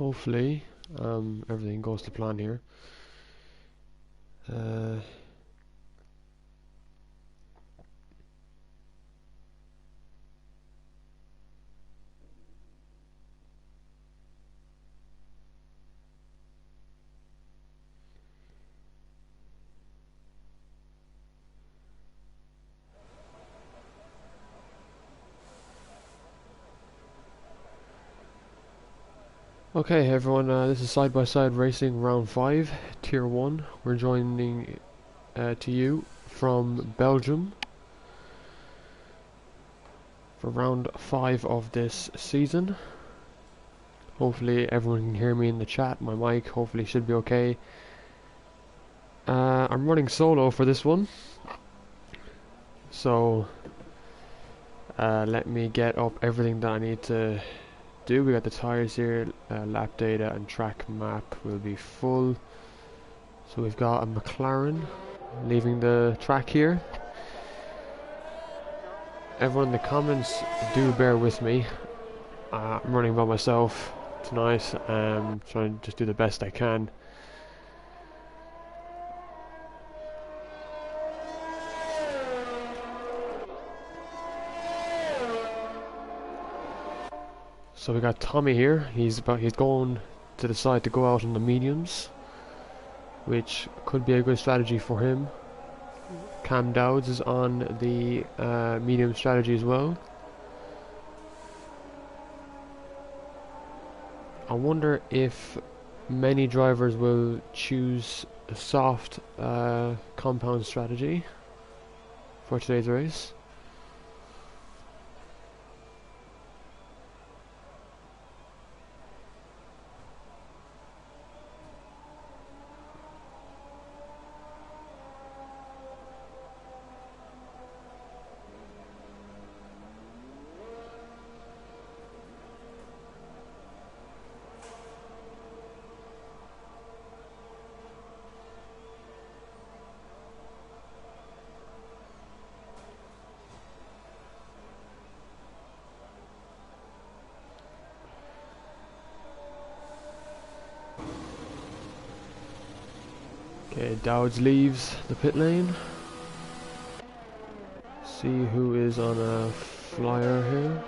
hopefully everything goes to plan here. Okay everyone, this is Side by Side Racing Round 5, Tier 1. We're joining to you from Belgium for Round 5 of this season. Hopefully everyone can hear me in the chat. My mic hopefully should be okay. I'm running solo for this one, so let me get up everything that I need to do. We got the tires here, lap data and track map will be full. So we've got a McLaren leaving the track here. Everyone in the comments, do bear with me. I'm running by myself tonight, trying to just do the best I can. So we got Tommy here. He's going to decide to go out on the mediums, which could be a good strategy for him. Cam Dowds is on the medium strategy as well. I wonder if many drivers will choose a soft compound strategy for today's race. Okay, Dowds leaves the pit lane. See who is on a flyer here.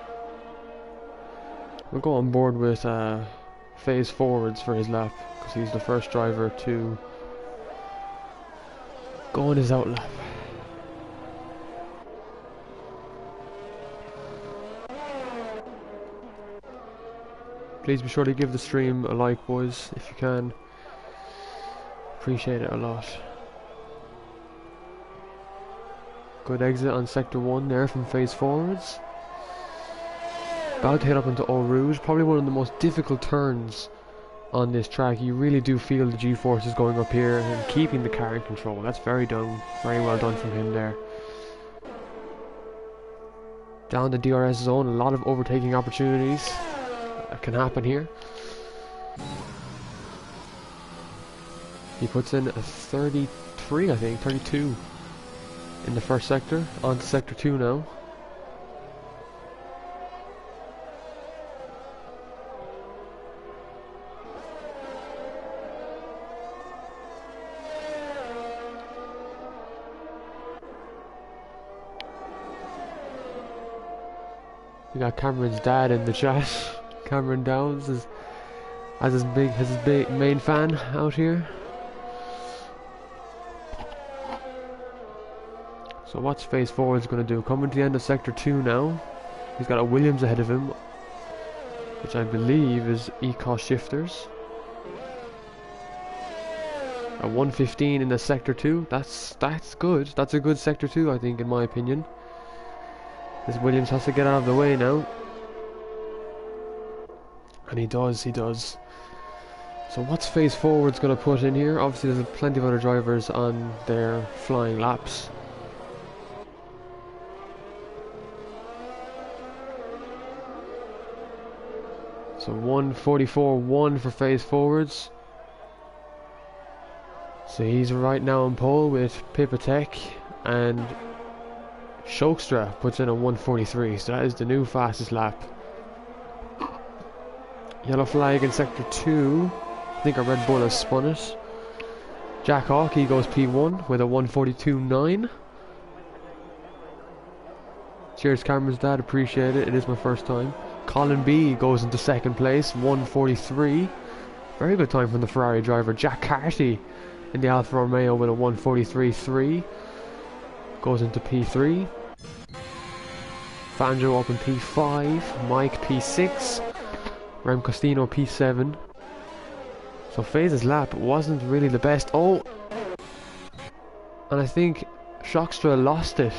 We'll go on board with phase forwards for his lap, because he's the first driver to go on his out lap. Please be sure to give the stream a like, boys, if you can. Appreciate it a lot. Good exit on sector 1 there from phase forwards. About to head up into Eau Rouge, probably one of the most difficult turns on this track. You really do feel the G-forces going up here and keeping the car in control. That's very well done from him there. Down the DRS zone, a lot of overtaking opportunities that can happen here. He puts in a 33, I think, 32 in the first sector. On to sector 2 now. We got Cameron's dad in the chat. Cameron Downs has his big main fan out here. So what's phase forwards going to do? Coming to the end of sector 2 now. He's got a Williams ahead of him, which I believe is ECOS shifters. A 115 in the sector 2. That's good. That's a good sector 2, I think, in my opinion. This Williams has to get out of the way now. And he does. So what's phase forwards going to put in here? Obviously there's plenty of other drivers on their flying laps. So 144.1 for phase forwards. So he's right now on pole with Pipatek, and Shokstra puts in a 143. So that is the new fastest lap Yellow flag in sector 2. I think our Red Bull has spun it. Jack Hawk, he goes P1 with a 1:42.9. Cheers, Cameron's dad, appreciate it. It is my first time. Colin B goes into second place, 1:43. Very good time from the Ferrari driver. Jack Carty in the Alfa Romeo with a 1:43.3. Goes into P3. Fangio up in P5. Mike P6. Rem Costino P7. So Faze's lap wasn't really the best. Oh! And I think Shockstra lost it.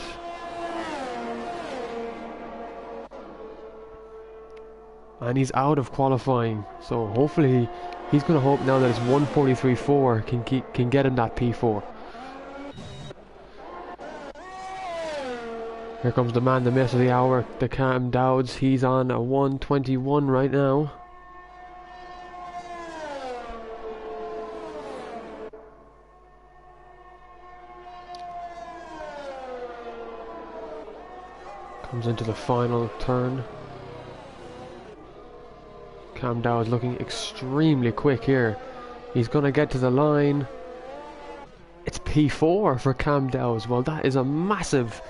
And he's out of qualifying. So hopefully he's going to hope now that it's 1:43.4 can get him that P4. Here comes the man, the miss of the hour, the Cam Dowds. He's on a 1:21 right now. Comes into the final turn. Cam Dowds looking extremely quick here. He's going to get to the line. It's P4 for Cam Dowds. Well, that is a massive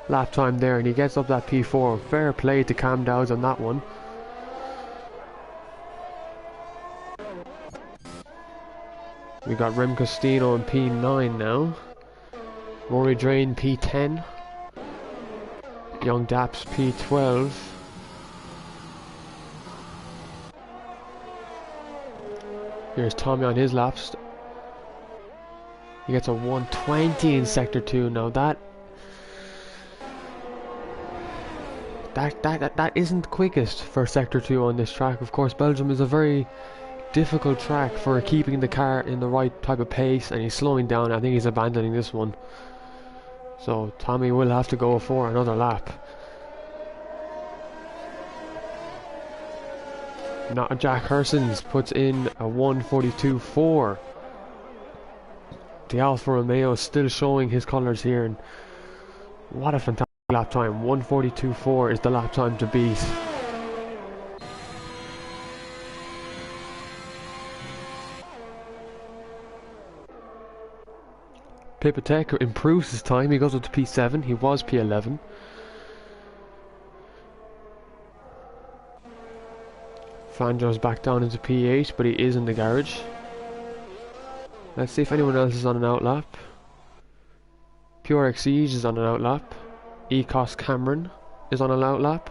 lap time there, and he gets up that P4. Fair play to Cam Dowds on that one. We got Rem Costino in P9 now. Rory Drain P10. Young Daps P12. Here's Tommy on his laps. He gets a 1:20 in sector 2. Now that isn't quickest for sector 2 on this track. Of course, Belgium is a very difficult track for keeping the car in the right type of pace, and he's slowing down. I think he's abandoning this one. So Tommy will have to go for another lap. Now Jack Hersons puts in a 1:42.4. The Alfa Romeo is still showing his colours here, and what a fantastic lap time. 1:42.4 is the lap time to beat. Pipatek improves his time. He goes up to P7. He was P11. Fangio's back down into P8, but he is in the garage. Let's see if anyone else is on an outlap. Pure Exige is on an outlap. Ecos Cameron is on an outlap.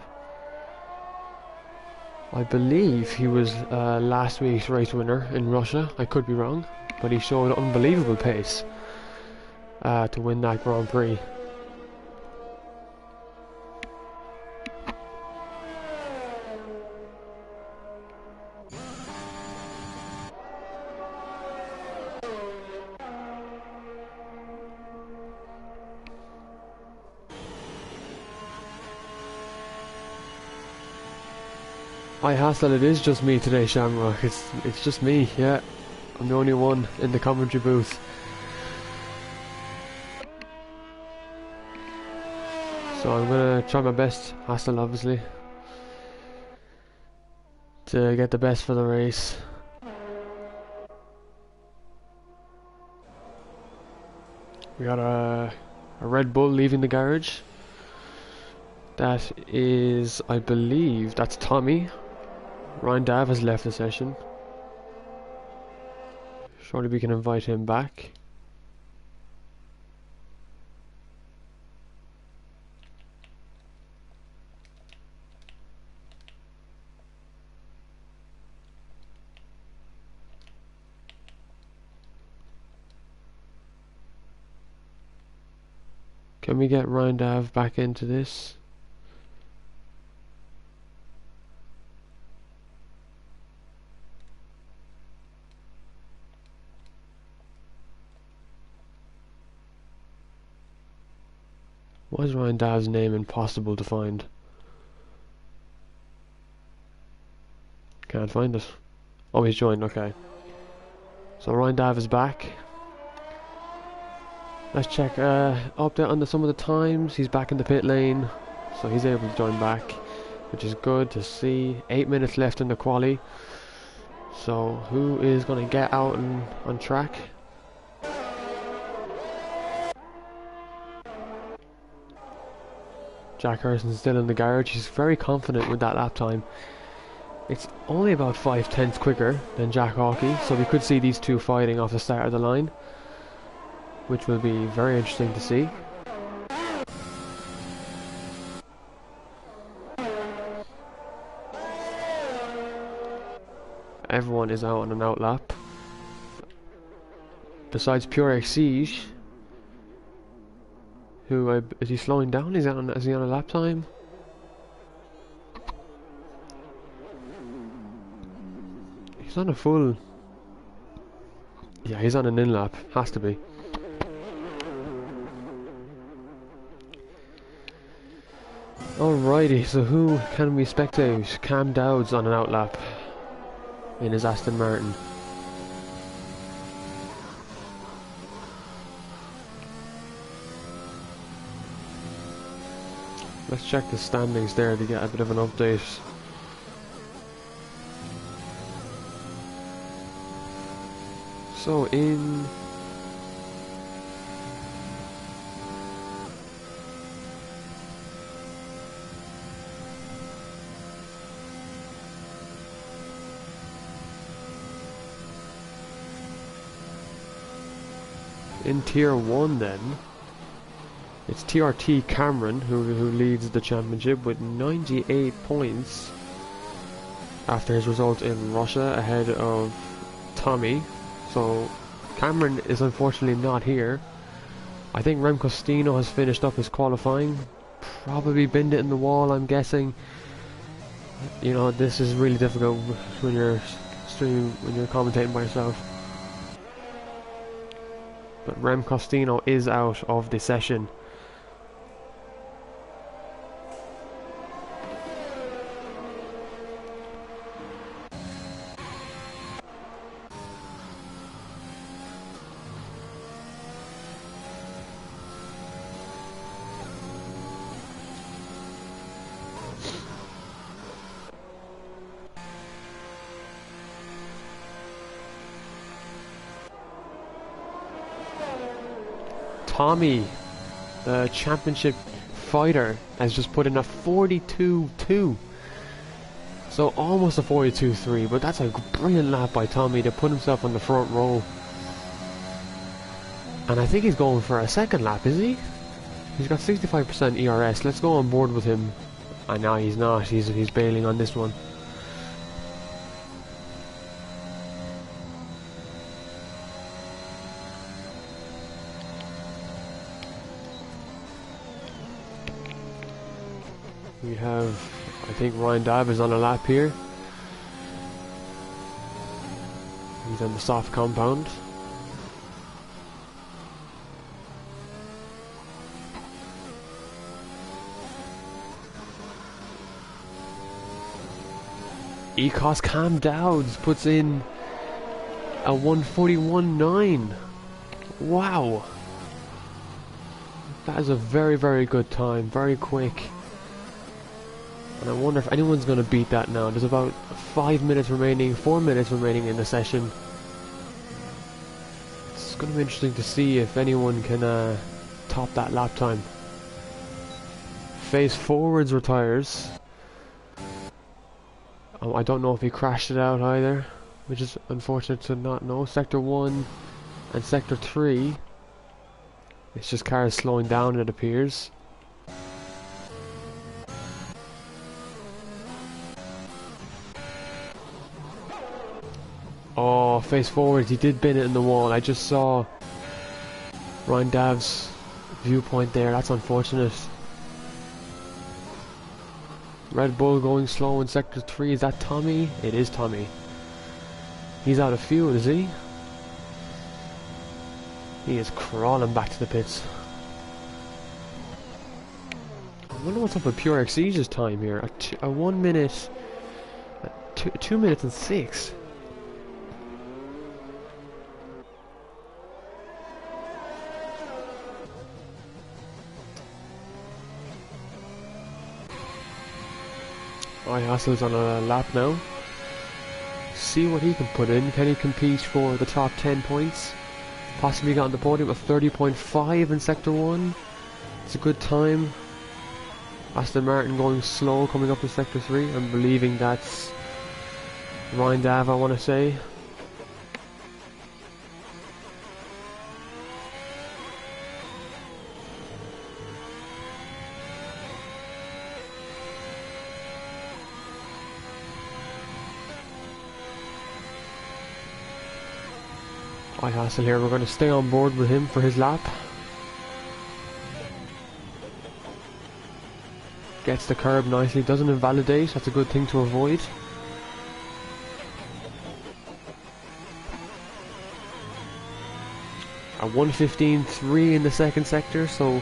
I believe he was last week's race winner in Russia. I could be wrong, but he showed unbelievable pace to win that Grand Prix. I hassle, it is just me today, Shamrock. It's just me, yeah. I'm the only one in the commentary booth. So I'm gonna try my best, hassle obviously, to get the best for the race. We got a Red Bull leaving the garage. That is, I believe, that's Tommy. Ryan Dav has left the session. Surely we can invite him back. Can we get Ryan Dav back into this? Why is Ryan Dav's name impossible to find? Can't find it. Oh, he's joined, okay. So Ryan Dav is back. Let's check update on some of the times. He's back in the pit lane, so he's able to join back, which is good to see. 8 minutes left in the quali. So who is going to get out on track? Jack Harrison's still in the garage. He's very confident with that lap time. It's only about 5/10 quicker than Jack Hawkey, so we could see these two fighting off the start of the line, which will be very interesting to see. Everyone is out on an out lap. Besides Pure Exige, who is he slowing down? Is he on a lap time? He's on a full. Yeah, he's on an in lap. Has to be. Alrighty, so who can we spectate? Cam Dowd's on an out lap in his Aston Martin. Let's check the standings there to get a bit of an update. So in Tier 1 then, it's TRT Cameron who leads the championship with 98 points after his result in Russia, ahead of Tommy. So Cameron is unfortunately not here. I think Rem Costino has finished up his qualifying, probably binned it in the wall, I'm guessing. You know, this is really difficult when you're streaming, when you're commentating by yourself. But Rem Costino is out of the session. Tommy, the championship fighter, has just put in a 42.2. So almost a 42.3, but that's a brilliant lap by Tommy to put himself on the front row. And I think he's going for a second lap, is he? He's got 65% ERS. Let's go on board with him. I know he's not. He's bailing on this one. We have, I think Ryan Dabb is on a lap here. He's on the soft compound. Ecos Cam Dowds puts in a 141.9. Wow. That is a very, very good time. Very quick. And I wonder if anyone's going to beat that now. There's about 5 minutes remaining, 4 minutes remaining in the session. It's going to be interesting to see if anyone can top that lap time. Face Forwards retires. I don't know if he crashed it out either, which is unfortunate to not know. Sector 1 and Sector 3. It's just cars slowing down, it appears. Oh, Face Forwards, he did bin it in the wall. I just saw Ryan Dav's viewpoint there. That's unfortunate. Red Bull going slow in Sector 3. Is that Tommy? It is Tommy. He's out of fuel, is he? He is crawling back to the pits. I wonder what's up with Pure Exige's time here. A 1 minute... 2 minutes and 6. Hassel's on a lap now. see what he can put in. Can he compete for the top 10 points? Possibly got on the podium at 30.5 in Sector 1. It's a good time. Aston Martin going slow coming up to Sector 3. I'm believing that's Ryan Dav, I want to say. Hassel here, we're going to stay on board with him for his lap. Gets the curb nicely, doesn't invalidate, that's a good thing to avoid. A 1:15.3 in the second sector, so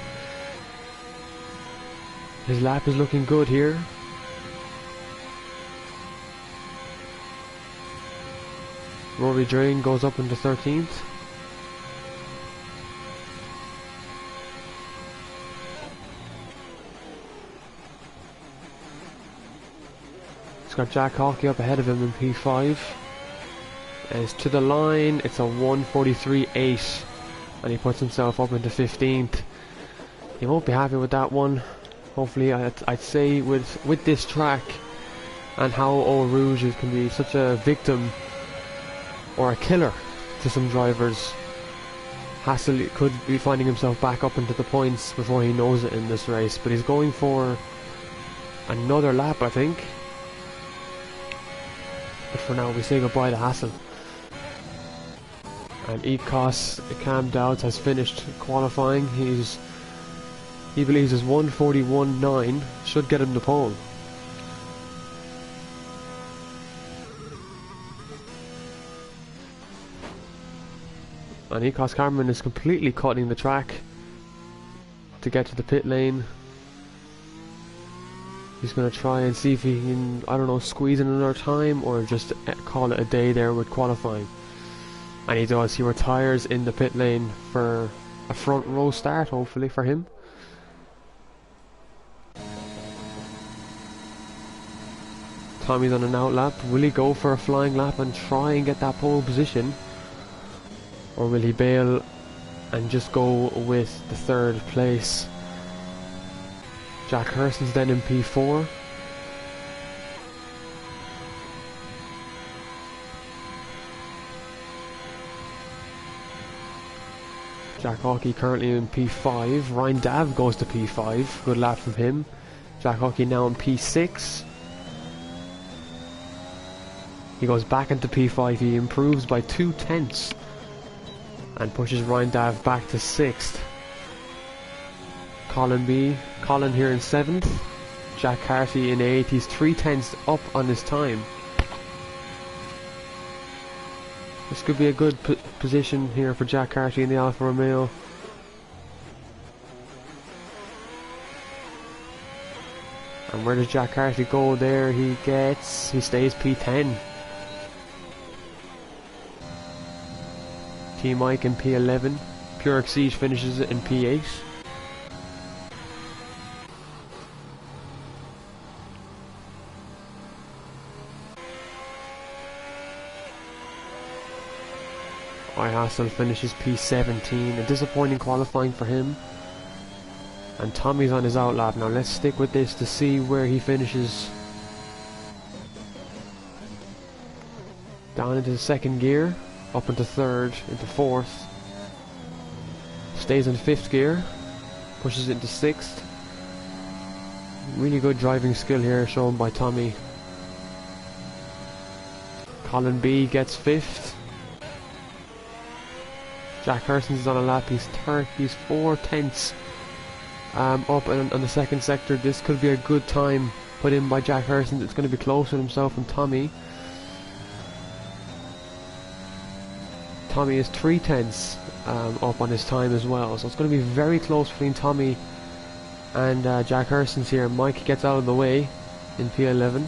his lap is looking good here. Rory Drain goes up into 13th. He's got Jack Hawkey up ahead of him in P5. And it's to the line, it's a 1:43.8 and he puts himself up into 15th. He won't be happy with that one. Hopefully, I'd say with this track and how Eau Rouge can be such a victim or a killer to some drivers, Hassel could be finding himself back up into the points before he knows it in this race, but he's going for another lap, I think. But for now we say goodbye to Hassel. And Ecos Cam Dowds has finished qualifying. He believes his 1:41.9 should get him the pole. And Ecos Cameron is completely cutting the track to get to the pit lane. He's going to try and see if he can, I don't know, squeeze in another time or just call it a day there with qualifying. And he does. He retires in the pit lane for a front row start, hopefully, for him. Tommy's on an out lap. Will he go for a flying lap and try and get that pole position? Or will he bail and just go with the third place? Jack Hurston's then in P4. Jack Hawkey currently in P5. Ryan Dav goes to P5. Good lap from him. Jack Hawkey now in P6. He goes back into P5. He improves by 2/10 and pushes Ryan Dav back to 6th. Colin here in 7th. Jack Carty in 8th. He's 3/10 up on his time. This could be a good position here for Jack Carty in the Alfa Romeo. And where does Jack Carty go there? He stays P10. Team Mike in P11. Pure Exige finishes it in P8. Hassel finishes P17. A disappointing qualifying for him. And Tommy's on his out lap. Now let's stick with this to see where he finishes. Down into the second gear. Up into third, into fourth. Stays in fifth gear. Pushes it into sixth. Really good driving skill here shown by Tommy. Colin B gets fifth. Jack Hurston's on a lap. He's 4/10 up on the second sector. This could be a good time put in by Jack Hurston. It's going to be close with himself and Tommy. Tommy is 3/10 up on his time as well, so it's going to be very close between Tommy and Jack Hurston's here. Mike gets out of the way in P11.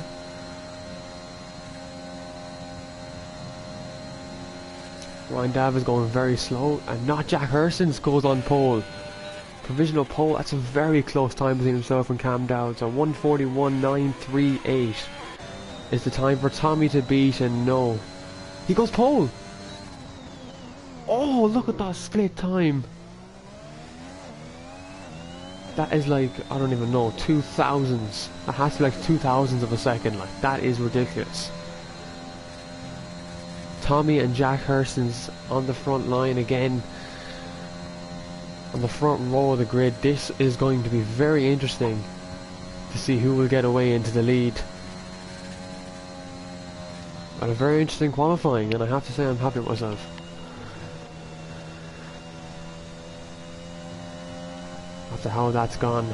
Ryan Dav is going very slow, and not Jack Hurston's goes on pole. Provisional pole. That's a very close time between himself and Cam Dowd. So 1:41.938 is the time for Tommy to beat, and no, He goes pole. Oh, look at that split time. That is like, I don't even know, 2000s. That has to be like 2000s of a second. Like, that is ridiculous. Tommy and Jack Hurston's on the front line again. On the front row of the grid. This is going to be very interesting to see who will get away into the lead. But a very interesting qualifying, and I have to say I'm happy with myself. After how that's gone.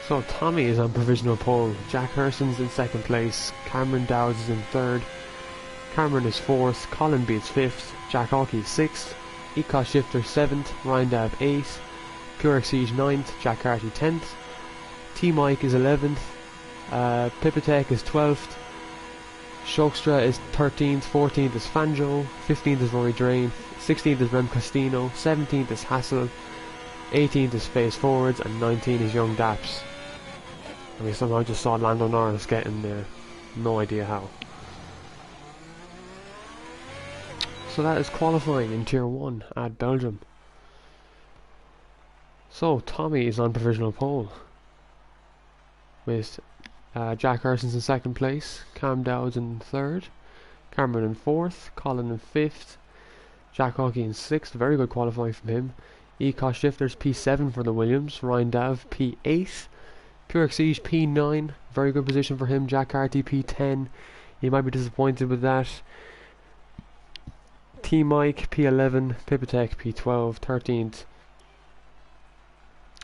So Tommy is on provisional pole, Jack Hurston's in second place, Cameron Dowds is in third, Cameron is fourth, Colin Beats fifth, Jack Hawkey is sixth, Ecos Shifter seventh, Ryan Dav eighth, Pure Exige ninth, Jack Carty 10th, T-Mike is 11th, Pipitech is 12th, Shokstra is 13th, 14th is Fanjo, 15th is Rory Drain, 16th is Rem Costino, 17th is Hassel, 18th is Face Forwards, and 19th is Young Daps. And we somehow just saw Lando Norris getting there. No idea how. So that is qualifying in Tier 1 at Belgium. So Tommy is on provisional pole with Jack Hurston's in second place, Cam Dowds in third, Cameron in fourth, Colin in fifth, Jack Hawkey in sixth, very good qualifying from him. Ecos Shifters P7 for the Williams, Ryan Dav P8, Pure Exige P9, very good position for him. Jack Carty P10, he might be disappointed with that. T-Mike P11, Pipitech P12, 13th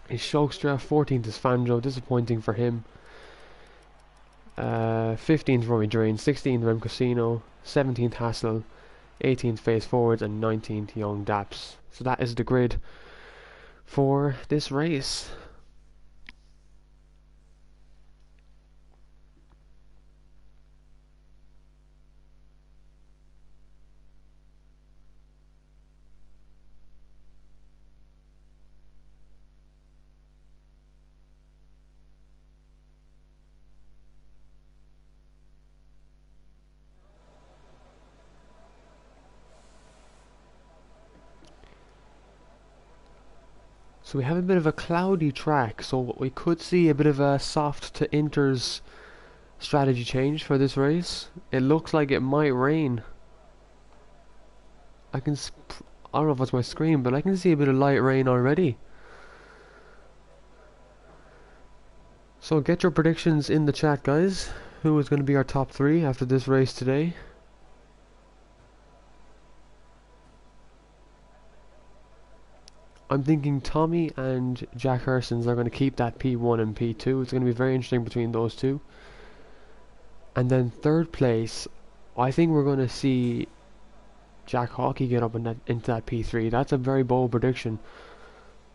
is Shokstra, 14th is Fanjo, disappointing for him. 15th Rory Drain, 16th Rem Casino, 17th Hassel, 18th Face Forwards, and 19th Young Daps. So that is the grid for this race. So we have a bit of a cloudy track, so we could see a bit of a soft to inters strategy change for this race. It looks like it might rain. I don't know if it's my screen, but I can see a bit of light rain already. So get your predictions in the chat, guys. Who is going to be our top 3 after this race today? I'm thinking Tommy and Jack Hurston's are going to keep that P1 and P2. It's going to be very interesting between those two. And then third place, I think we're going to see Jack Hawkey get up in into that P3. That's a very bold prediction,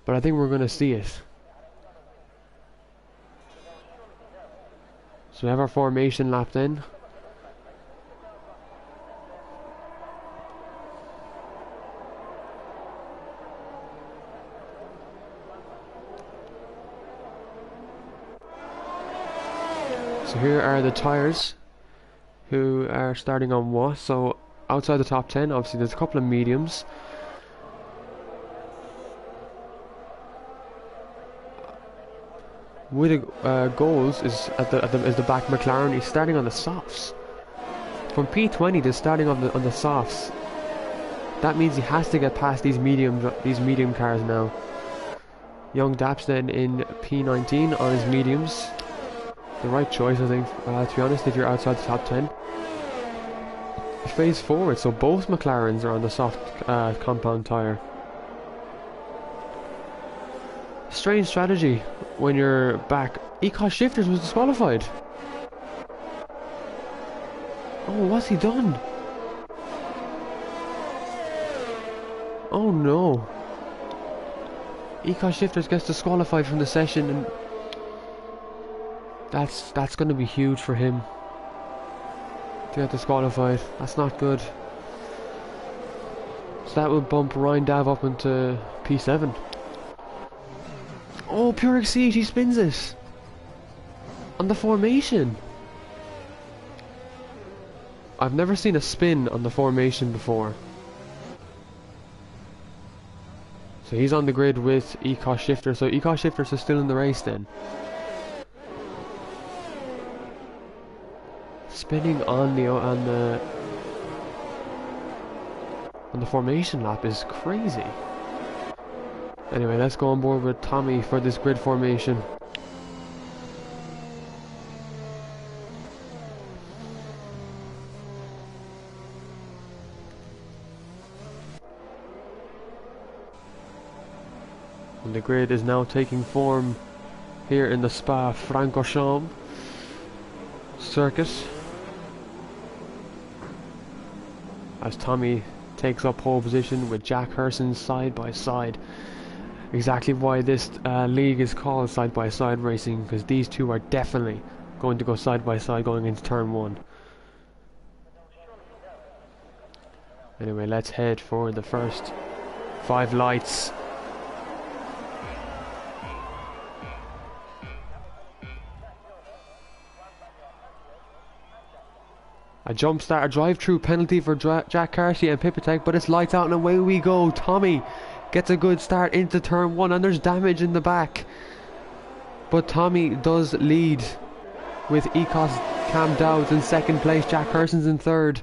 but I think we're going to see it. So we have our formation lapped in. So here are the tyres who are starting on what. So outside the top 10, obviously there's a couple of mediums. With goals is is the back McLaren. He's starting on the softs. From P20 to starting on the softs. That means he has to get past these medium cars now. Young Daps then in P19 on his mediums. The right choice, I think, to be honest, if you're outside the top 10. Phase forward, so both McLarens are on the soft compound tyre. Strange strategy when you're back. Ecos Shifters was disqualified. Oh, what's he done? Oh no. Ecos Shifters gets disqualified from the session, and that's going to be huge for him to get disqualified. That's not good. So that would bump Ryan Dav up into P7. Oh, Pure Exige, he spins it on the formation. I've never seen a spin on the formation before. So he's on the grid with Ecos Shifter, so Ecos Shifters are still in the race then. Spinning on the formation lap is crazy. Anyway, let's go on board with Tommy for this grid formation. And the grid is now taking form here in the Spa-Francorchamps circuit, as Tommy takes up pole position with Jack Herson side by side. Exactly why this league is called side-by-side racing, because these two are definitely going to go side by side going into turn 1. Anyway, let's head for the first 5 lights. A jump start, a drive-through penalty for Jack Carty and Pipitek, but it's lights out and away we go. Tommy gets a good start into turn 1 and there's damage in the back. But Tommy does lead with Ecos Cam Dowds in second place, Jack Herson's in third.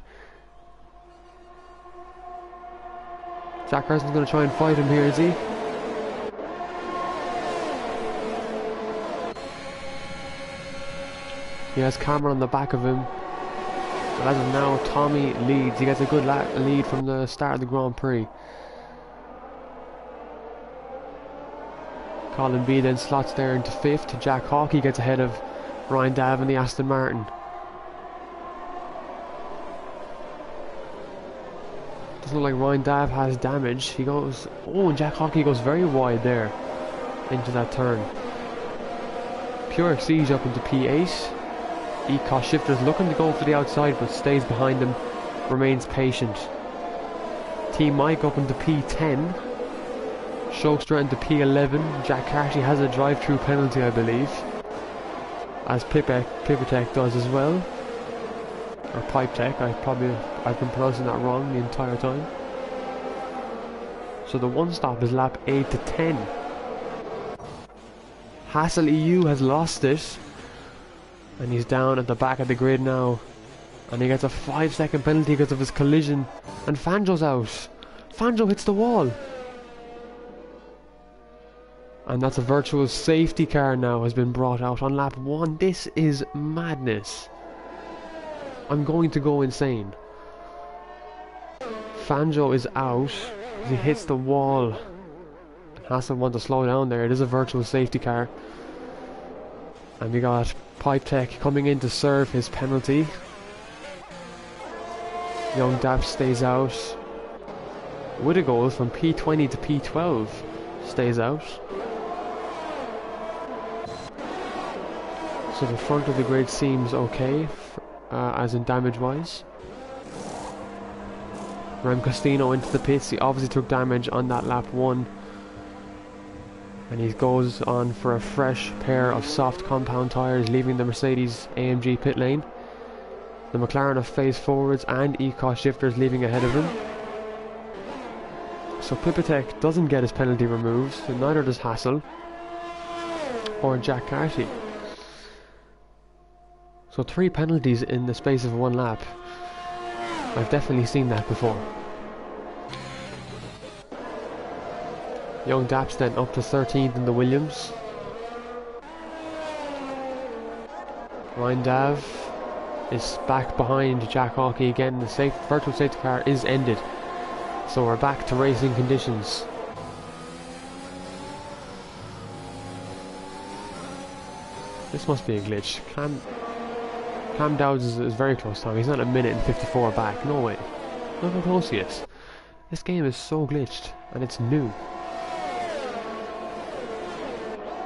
Jack Herson's going to try and fight him here, is he? He has Cameron on the back of him. But as of now, Tommy leads. He gets a good lead from the start of the Grand Prix. Colin B then slots there into 5th. Jack Hawkey gets ahead of Ryan Dav and the Aston Martin. Doesn't look like Ryan Dav has damage. He goes... Oh, and Jack Hawkey goes very wide there into that turn. Pure Exige up into P8. Ecos Shifter's looking to go for the outside but stays behind them, remains patient. Team Mike up into P10. Shokestra into P11. Jack Carty has a drive-through penalty, I believe, as Pipitek does as well. Or Pipetech, I've been pronouncing that wrong the entire time. So the one stop is lap 8 to 10. Hassel EU has lost it. And he's down at the back of the grid now. And he gets a 5-second penalty because of his collision. And Fanjo's out. Fanjo hits the wall. And that's a virtual safety car now has been brought out on lap 1. This is madness. I'm going to go insane. Fanjo is out. He hits the wall. Hassel wants to slow down there. It is a virtual safety car. And we got Pipetech coming in to serve his penalty. Young Dap stays out. With a goal from P20 to P12 stays out. So the front of the grid seems okay, as in damage wise. Rem Costino into the pits. He obviously took damage on that lap 1. And he goes on for a fresh pair of soft compound tyres, leaving the Mercedes AMG pit lane. The McLaren have phase forwards and Ecos Shifters leaving ahead of him. So Pipitek doesn't get his penalty removed, and neither does Hassel or Jack Carty. So 3 penalties in the space of 1 lap. I've definitely seen that before. Young Daps then up to 13th in the Williams. Ryan Dav is back behind Jack Hawkey again. The virtual safety car is ended. So we're back to racing conditions. This must be a glitch. Cam Dowds is very close to him. He's not a minute and 54 back. No way. Look how close he is. This game is so glitched and it's new.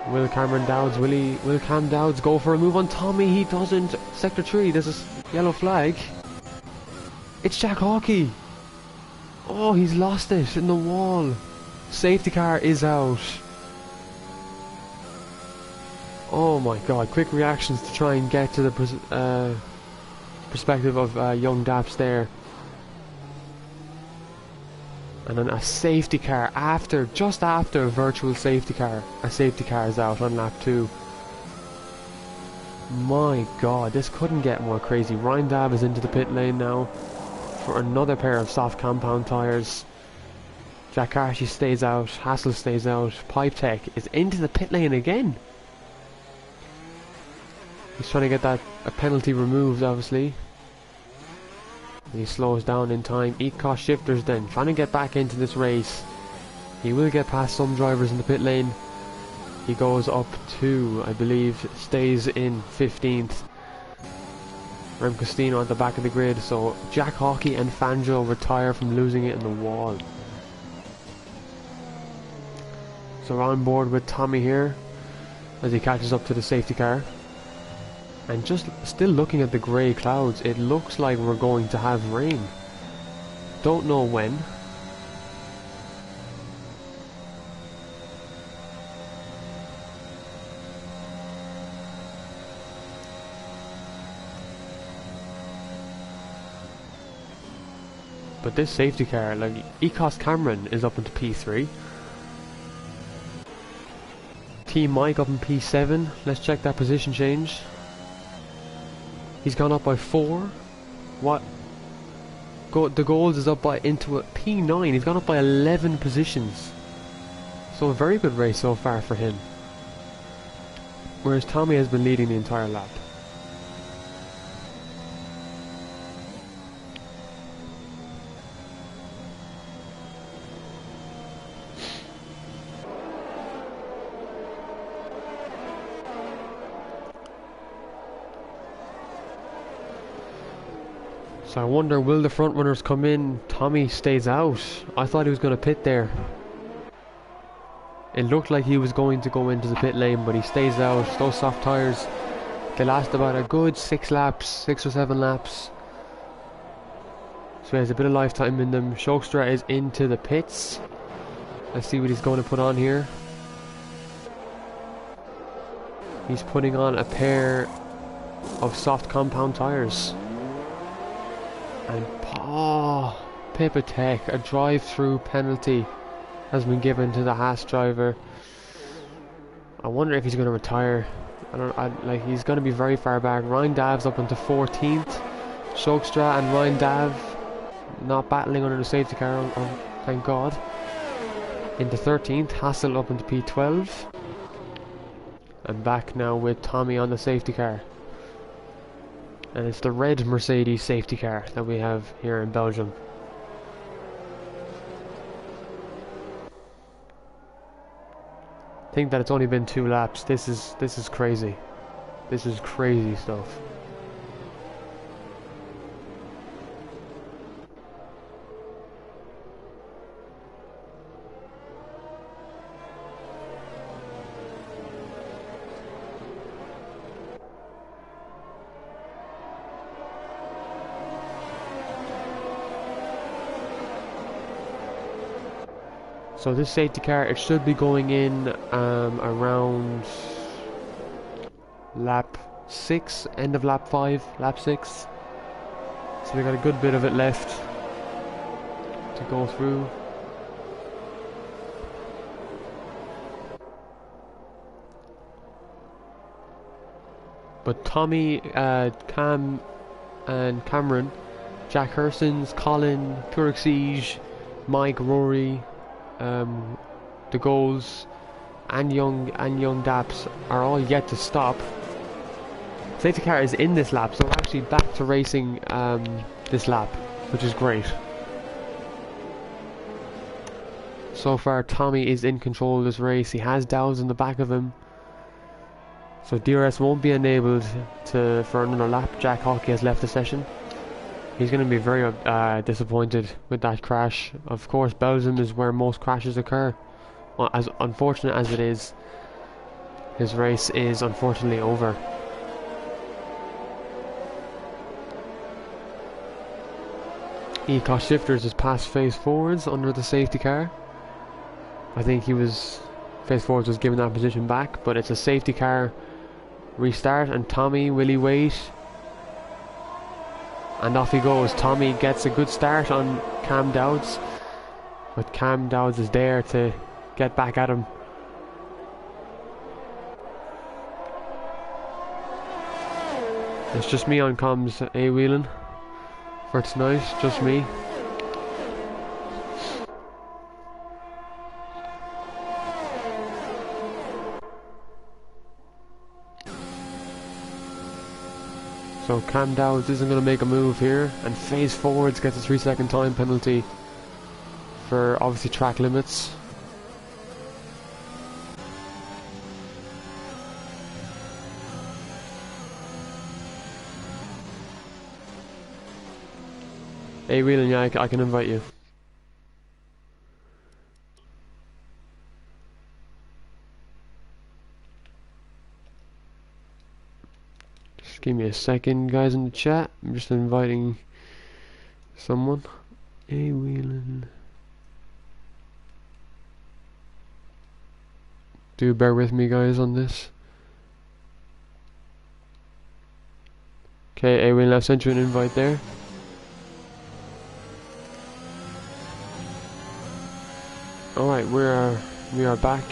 Will Cameron Dowds, will Cam Dowds go for a move on Tommy? He doesn't. Sector 3, there's a yellow flag. It's Jack Hawkey. Oh, he's lost it in the wall. Safety car is out. Oh my god, quick reactions to try and get to the perspective of young Daps there. And then a safety car just after a virtual safety car. A safety car is out on lap 2. My god, this couldn't get more crazy. Ryan Dav is into the pit lane now for another pair of soft compound tyres. Jack Carty stays out, Hassel stays out, Pipe Tech is into the pit lane again. He's trying to get that penalty removed, obviously. And he slows down in time. Ecos Shifters then trying to get back into this race. He will get past some drivers in the pit lane. He goes up to, I believe, stays in 15th. Rem Costino at the back of the grid. So Jack Hockey and Fangio retire from losing it in the wall. So we're on board with Tommy here as he catches up to the safety car. And just still looking at the grey clouds, it looks like we're going to have rain. Don't know when. But this safety car, like Ecos Cameron is up into P3. Team Mike up in P7. Let's check that position change. He's gone up by 4. What? The goals is up by into a P9. He's gone up by 11 positions. So a very good race so far for him. Whereas Tommy has been leading the entire lap. So I wonder, will the front runners come in? Tommy stays out. I thought he was going to pit there. It looked like he was going to go into the pit lane, but he stays out. Those soft tyres, they last about a good 6 or 7 laps. So he has a bit of lifetime in them. Shokstra is into the pits. Let's see what he's going to put on here. He's putting on a pair of soft compound tyres. And Pippa Tech, a drive-through penalty has been given to the Haas driver. I wonder if he's going to retire. Like he's going to be very far back. Ryan Dav's up into 14th. Shokstra and Ryan Dav not battling under the safety car, thank God. Into 13th. Hassel up into P12. And back now with Tommy on the safety car. And it's the red Mercedes safety car that we have here in Belgium. I think that it's only been 2 laps. This is crazy. This is crazy stuff. So this safety car, it should be going in around lap 6, end of lap 5, lap 6. So we got a good bit of it left to go through. But Tommy, Cam and Cameron, Jack Hersons, Colin, Turksige, Mike, Rory, the goals and young Daps are all yet to stop. Safety car is in this lap, so we're actually back to racing this lap, which is great. So far Tommy is in control of this race. He has Dowds in the back of him, so DRS won't be enabled for another lap. Jack Hockey has left the session. He's going to be very disappointed with that crash. Of course, Belgium is where most crashes occur. Well, as unfortunate as it is, his race is unfortunately over. Ecos Shifters is past Phase Forwards under the safety car. I think Phase Forwards was given that position back, but it's a safety car restart. And Tommy, will he wait? And off he goes. Tommy gets a good start on Cam Dowds, but Cam Dowds is there to get back at him. It's just me on comms, wheeling for tonight, just me. So Cam Dowds isn't going to make a move here, and Phase Forwards gets a 3-second time penalty for obviously track limits. Hey Whelan, yeah, I can invite you. Just give me a second, guys, in the chat. I'm just inviting someone. Hey Whelan. Do bear with me, guys, on this. Okay, hey Whelan, I've sent you an invite there. Alright, we are back.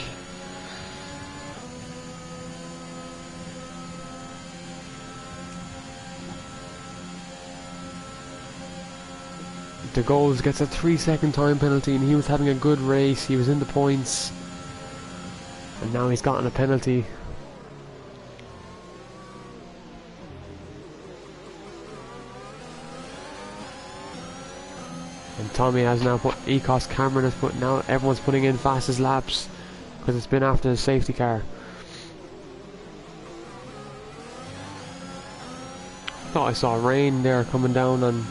De Gaulle gets a 3-second time penalty, and he was having a good race. He was in the points, and now he's gotten a penalty. And Tommy has now put, Ecos Cameron has put, now everyone's putting in fastest laps because it's been after the safety car. Thought I saw rain there coming down on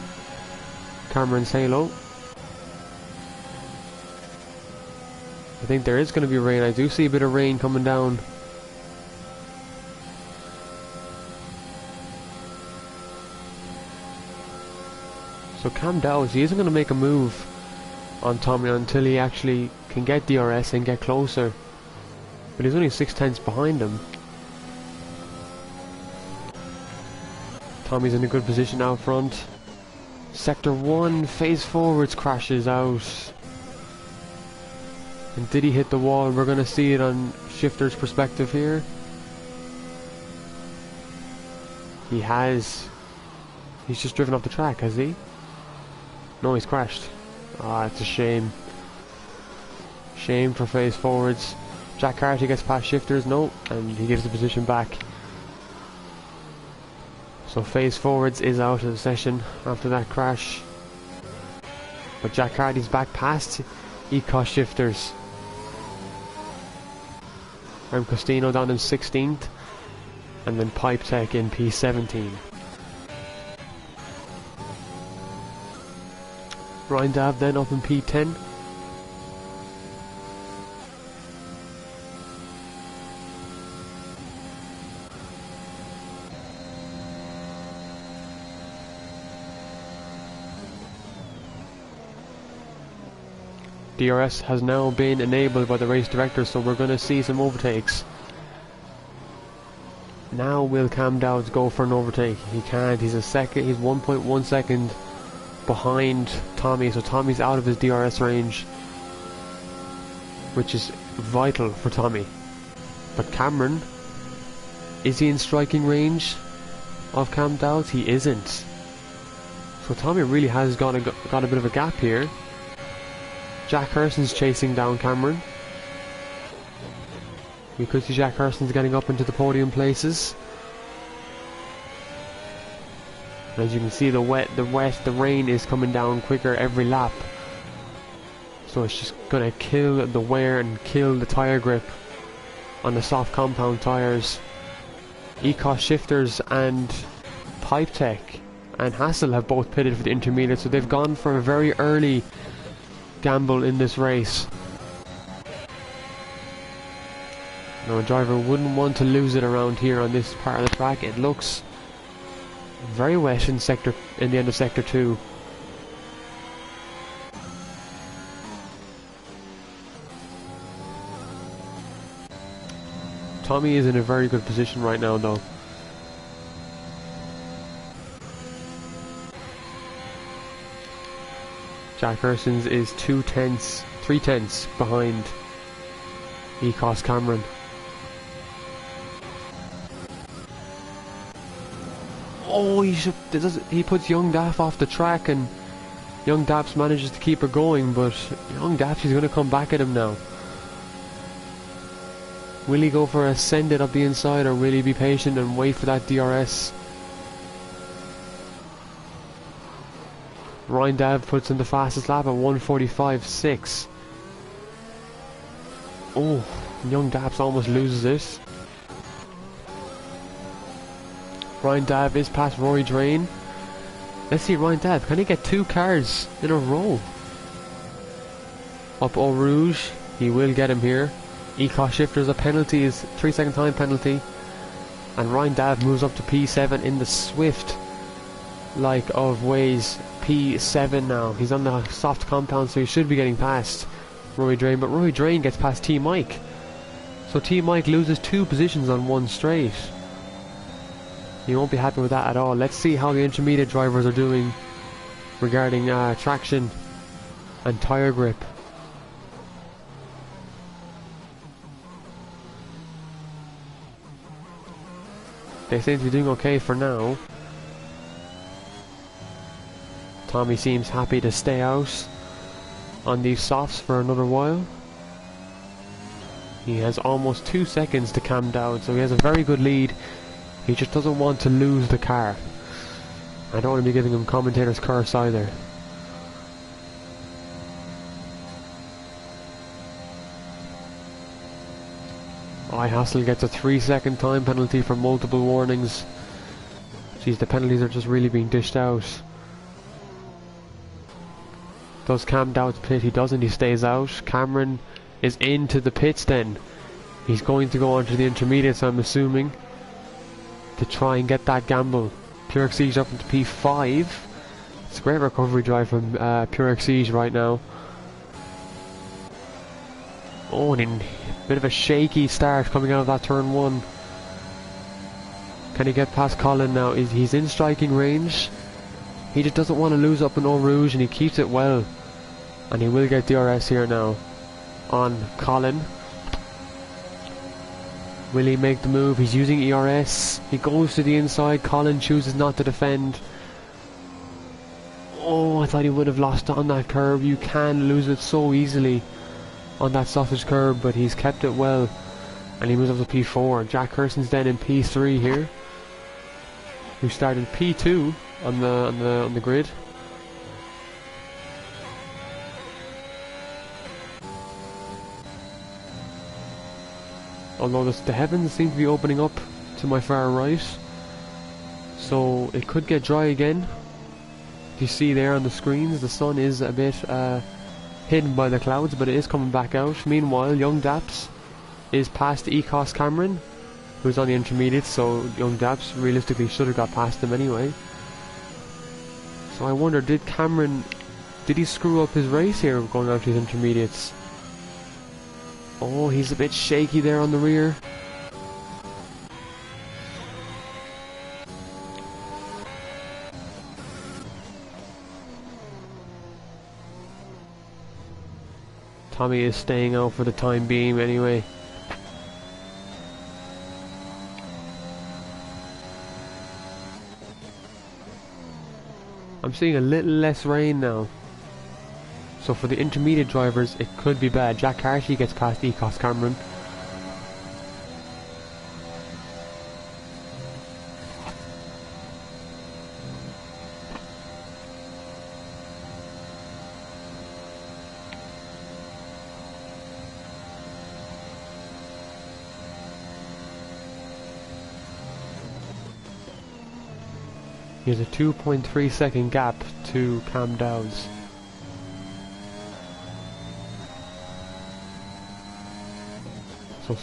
Cameron's halo. I think there is going to be rain. I do see a bit of rain coming down. So Cam Dowds, he isn't going to make a move on Tommy until he actually can get DRS and get closer. But he's only 6/10 behind him. Tommy's in a good position out front. Sector 1, Phase Forwards crashes out. And did he hit the wall? We're going to see it on Shifter's perspective here. He has. He's just driven off the track, has he? No, he's crashed. Ah, it's a shame. Shame for Phase Forwards. Jack Carty gets past Shifters, no, and he gives the position back. So Phase Forwards is out of the session after that crash. But Jack Carty's back past Ecos Shifters. Rem Costino down in 16th, and then Pipe Tech in P17. Ryan Dav then up in P10. DRS has now been enabled by the race director, so we're going to see some overtakes. Now will Cam Dowds go for an overtake? He can't. He's a second. He's 1.1 second behind Tommy, so Tommy's out of his DRS range, which is vital for Tommy. But Cameron, is he in striking range of Cam Dowds? He isn't. So Tommy really has got a bit of a gap here. Jack Hurston's chasing down Cameron. We could see Jack Hurston's getting up into the podium places. And as you can see, the rain is coming down quicker every lap. So it's just gonna kill the wear and kill the tyre grip on the soft compound tyres. Ecos Shifters and Pipe Tech and Hassel have both pitted for the intermediate, so they've gone for a very early gamble in this race. Now a driver wouldn't want to lose it around here on this part of the track. It looks very wet in the end of sector 2. Tommy is in a very good position right now though. Jack Hurston's is 3 tenths behind Ecos Cameron. Oh, he puts Young Daff off the track, and Young Daps manages to keep her going, but Young Daps is going to come back at him now. Will he go for a send it up the inside, or will he be patient and wait for that DRS? Ryan Dav puts in the fastest lap at 1:45.6. Oh, Young Daps almost loses this. Ryan Dav is past Rory Drain. Let's see Ryan Dav, can he get 2 cars in a row? Up Eau Rouge, he will get him here. Ecos Shifter's a penalty, is 3-second time penalty. And Ryan Dav moves up to P7 in the Swift like of ways. P7 now. He's on the soft compound, so he should be getting past Rory Drain, but Rory Drain gets past T Mike. So T Mike loses 2 positions on one straight. He won't be happy with that at all. Let's see how the intermediate drivers are doing regarding traction and tyre grip. They seem to be doing okay for now. Tommy seems happy to stay out on these softs for another while. He has almost 2 seconds to Cam Dowd, so he has a very good lead. He just doesn't want to lose the car. I don't want to be giving him commentator's curse either. Hassel gets a 3-second time penalty for multiple warnings. Jeez, the penalties are just really being dished out. Does Cam Dowd pit? He doesn't, he stays out. Cameron is into the pits then. He's going to go on to the intermediates, I'm assuming, to try and get that gamble. Pure Exige up into P5. It's a great recovery drive from Pure Exige right now. Oh, and a bit of a shaky start coming out of that turn 1. Can he get past Colin now? He's in striking range. He just doesn't want to lose up in Eau Rouge, and he keeps it well. And he will get DRS here now on Colin. Will he make the move? He's using ERS. He goes to the inside. Colin chooses not to defend. Oh, I thought he would have lost on that curve. You can lose it so easily on that softish curve, but he's kept it well. And he moves up to P4. Jack Hurston's then in P3 here, who started P2 on the grid. Although the heavens seem to be opening up to my far right, so it could get dry again. If you see there on the screens, the sun is a bit hidden by the clouds, but it is coming back out. Meanwhile, Young Daps is past Ecos Cameron, who's on the intermediate, so Young Daps realistically should have got past him anyway. So I wonder, did he screw up his race here going out to his intermediates? Oh, he's a bit shaky there on the rear. Tommy is staying out for the time being anyway. I'm seeing a little less rain now, so for the intermediate drivers it could be bad. Jack Carty gets past Ecos Cameron. He has a 2.3 second gap to Cam Dowds.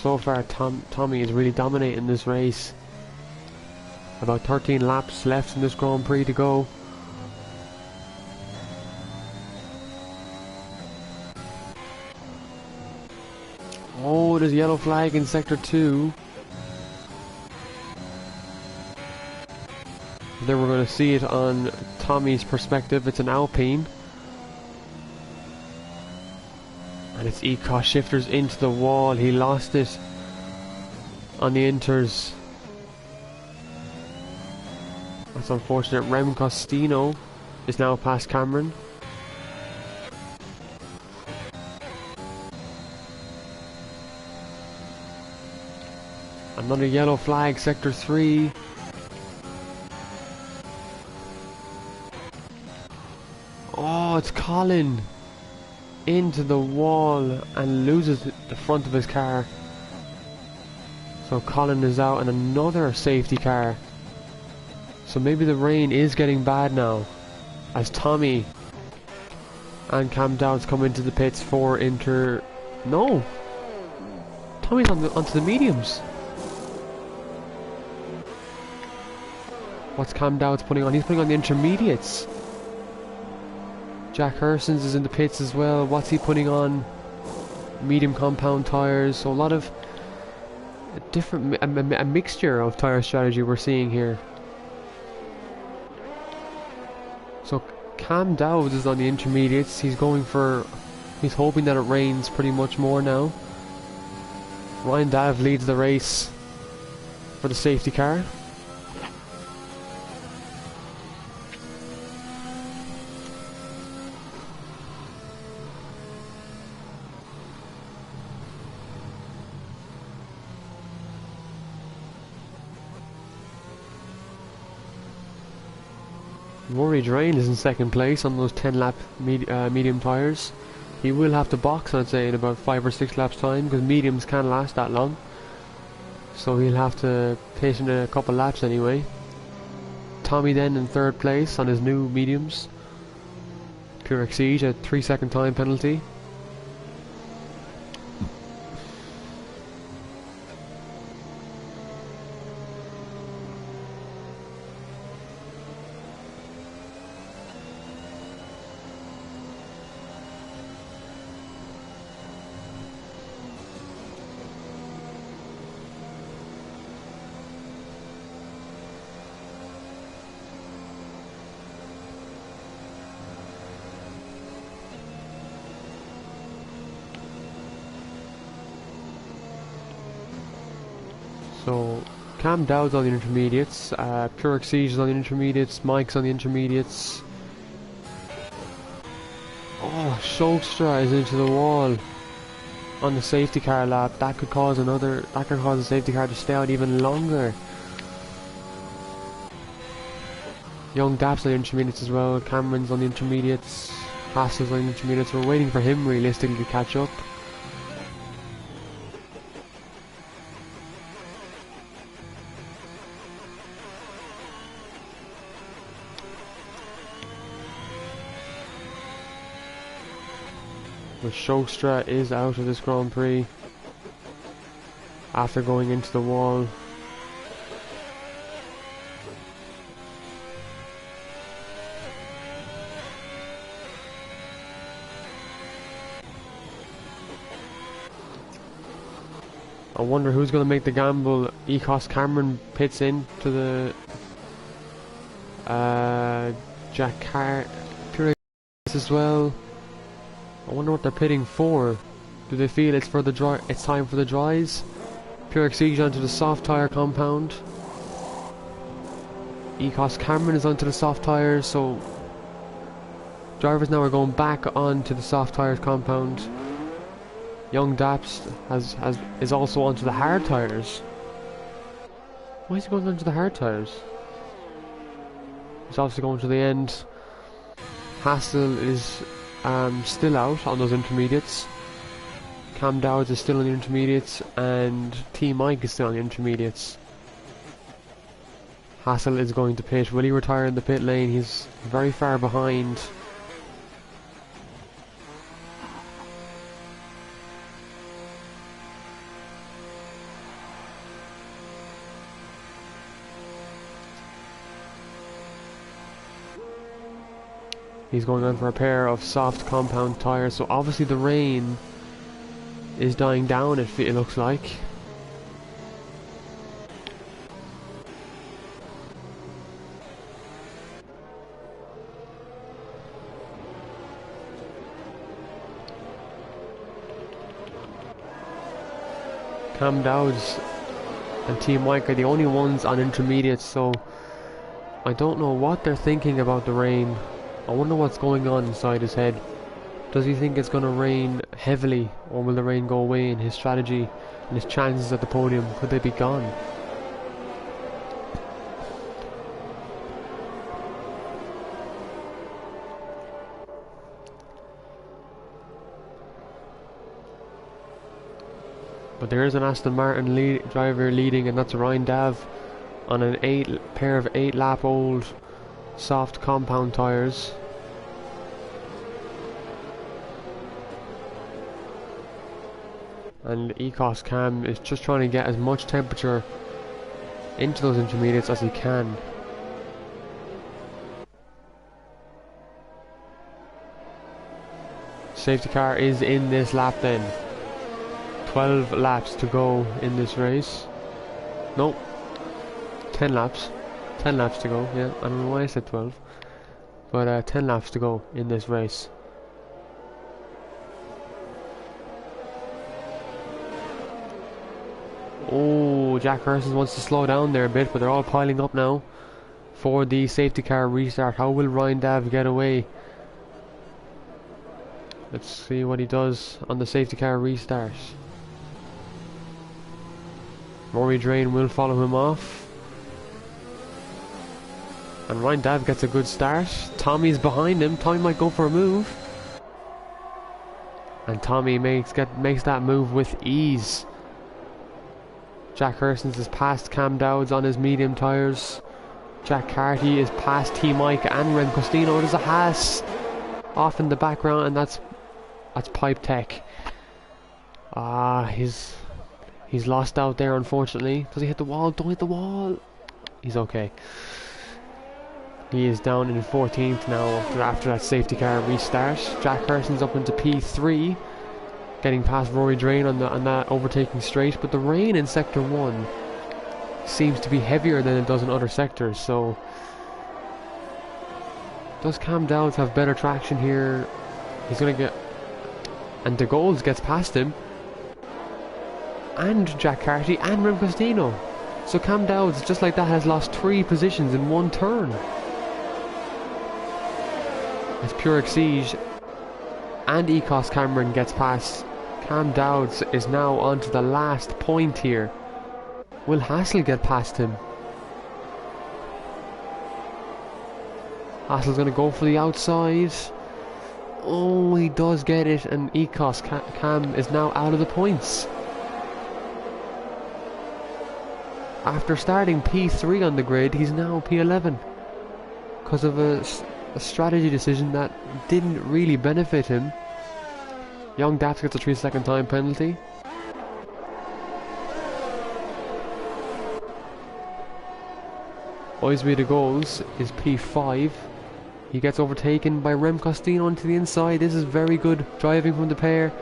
So far Tommy is really dominating this race. About 13 laps left in this Grand Prix to go. Oh, there's a yellow flag in Sector 2. Then we're going to see it on Tommy's perspective. It's an Alpine. And it's Ecos shifters into the wall. He lost it on the inters. That's unfortunate. Rem Costino is now past Cameron. Another yellow flag, sector 3. Oh, it's Colin into the wall and loses the front of his car. So Colin is out and another safety car. So maybe the rain is getting bad now, as Tommy and Cam Dowds come into the pits for No! Tommy's onto the mediums. What's Cam Dowds putting on? He's putting on the intermediates. Jack Hersons is in the pits as well. What's he putting on? Medium compound tyres. So a lot of a mixture of tyre strategy we're seeing here. So Cam Dowds is on the intermediates. He's hoping that it rains pretty much more now. Ryan Dav leads the race for the safety car. Rory Drain is in second place on those 10 lap medium tyres. He will have to box, I'd say, in about 5 or 6 laps time, because mediums can't last that long. So he'll have to pit in a couple laps anyway. Tommy then in third place on his new mediums. Pure Exige, a 3-second time penalty. So Cam Dowd's on the intermediates, Pure Exige is on the intermediates, Mike's on the intermediates. Oh, Shogstra is into the wall on the safety car lap. That could cause the safety car to stay out even longer. Young Dapp's on the intermediates as well, Cameron's on the intermediates, Hassel's on the intermediates. We're waiting for him realistically to catch up. But Shogstra is out of this Grand Prix after going into the wall. I wonder who's going to make the gamble. Ecos Cameron pits into the Jack Car Pure as well. I wonder what they're pitting for. Do they feel it's for the dry? It's time for the dries. Pure Exige onto the soft tyre compound. Ecos Cameron is onto the soft tyres, so drivers now are going back onto the soft tyres compound. Young Daps is also onto the hard tyres. Why is he going onto the hard tyres? He's obviously going to the end. Hassel is still out on those intermediates. Cam Dowds is still on the intermediates, and T Mike is still on the intermediates. Hassel is going to pit. Will he retire in the pit lane? He's very far behind. He's going on for a pair of soft compound tyres, so obviously the rain is dying down, it looks like. Cam Dowds and Team Mike are the only ones on intermediates, so I don't know what they're thinking about the rain. I wonder what's going on inside his head. Does he think it's going to rain heavily, or will the rain go away and his strategy and his chances at the podium, could they be gone? But there is an Aston Martin driver leading, and that's Ryan Dav on an pair of 8 lap old soft compound tyres. And Ecos Cam is just trying to get as much temperature into those intermediates as he can. Safety car is in this lap then. 12 laps to go in this race. Nope. 10 laps. 10 laps to go, yeah. I don't know why I said 12. But 10 laps to go in this race. Oh, Jack Hurson wants to slow down there a bit, but they're all piling up now for the safety car restart. How will Ryan Dav get away? Let's see what he does on the safety car restart. Rory Drain will follow him off. And Ryan Dav gets a good start. Tommy's behind him. Tommy might go for a move. And Tommy makes that move with ease. Jack Hursons is past Cam Dowds on his medium tyres. Jack Carty is past T Mike and Rem Costino. There's a Haas off in the background, and that's Pipe Tech. He's lost out there, unfortunately. Does he hit the wall? Don't hit the wall. He's okay. He is down in 14th now after that safety car restart. Jack Hurson's up into P3, getting past Rory Drain on that overtaking straight. But the rain in Sector 1 seems to be heavier than it does in other sectors. So does Cam Dowds have better traction here? He's going to get... And De Gaulle gets past him. And Jack Carty and Rem Costino. So Cam Dowds, just like that, has lost 3 positions in one turn. As Pure Exige and Ecos Cameron gets past, Cam Dowds is now on to the last point here. Will Hassel get past him? Hassel's going to go for the outside. Oh, he does get it, and Ecos Cam is now out of the points. After starting P3 on the grid, he's now P11 because of a strategy decision that didn't really benefit him. Young Daps gets a 3-second time penalty. Oisby De Gaulle is P5. He gets overtaken by Rem Costino onto the inside. This is very good driving from the pair.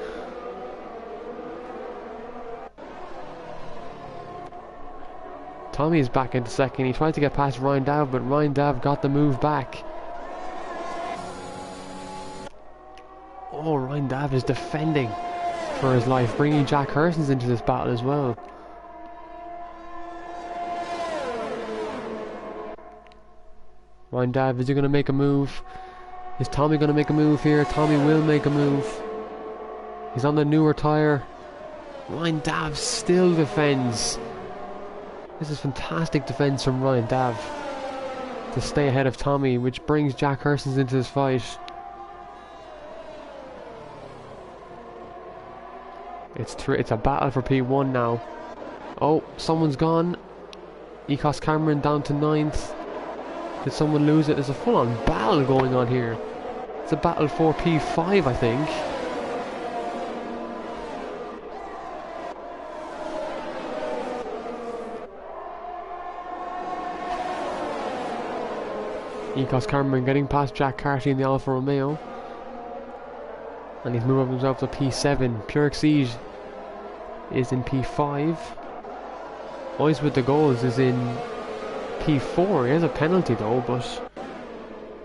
Tommy is back into second. He tried to get past Ryan Dav, but Ryan Dav got the move back. Oh, Ryan Dav is defending for his life, bringing Jack Hursons into this battle as well. Ryan Dav, is he going to make a move? Is Tommy going to make a move here? Tommy will make a move. He's on the newer tyre. Ryan Dav still defends. This is fantastic defence from Ryan Dav to stay ahead of Tommy, which brings Jack Hursons into this fight. It's a battle for P1 now. Oh, someone's gone. Ecos Cameron down to 9th. Did someone lose it? There's a full-on battle going on here. It's a battle for P5, I think. Ecos Cameron getting past Jack Carty in the Alfa Romeo. And he's moved himself to P7. Pure Exige is in P5. Boys with the goals is in P4. He has a penalty though, but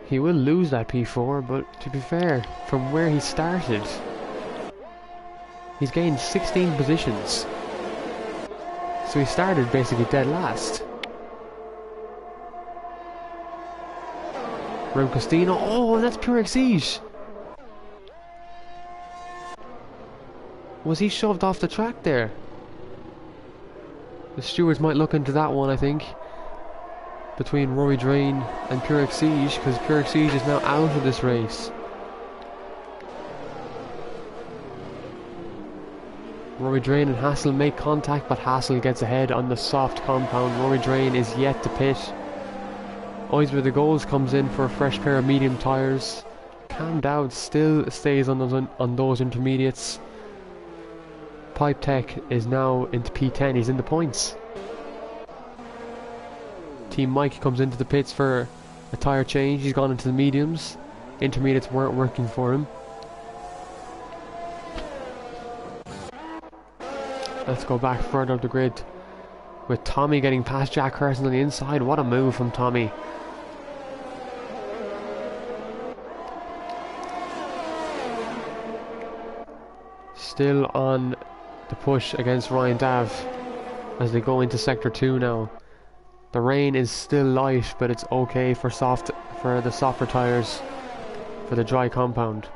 he will lose that P4. But to be fair, from where he started, he's gained 16 positions. So he started basically dead last. Rem Costino. Oh, and that's pure exige. Was he shoved off the track there? The stewards might look into that one, I think. Between Rory Drain and Pure Exige, because Pure Exige is now out of this race. Rory Drain and Hassel make contact, but Hassel gets ahead on the soft compound. Rory Drain is yet to pit. Eyes with the Goals comes in for a fresh pair of medium tyres. Cam Dowd still stays on those intermediates. Pipe Tech is now into P10, he's in the points. Team Mike comes into the pits for a tyre change, he's gone into the mediums. Intermediates weren't working for him. Let's go back further up the grid with Tommy getting past Jack Hurson on the inside. What a move from Tommy. Still on the push against Ryan Dav as they go into sector 2 now. The rain is still light, but it's okay for the softer tyres for the dry compound.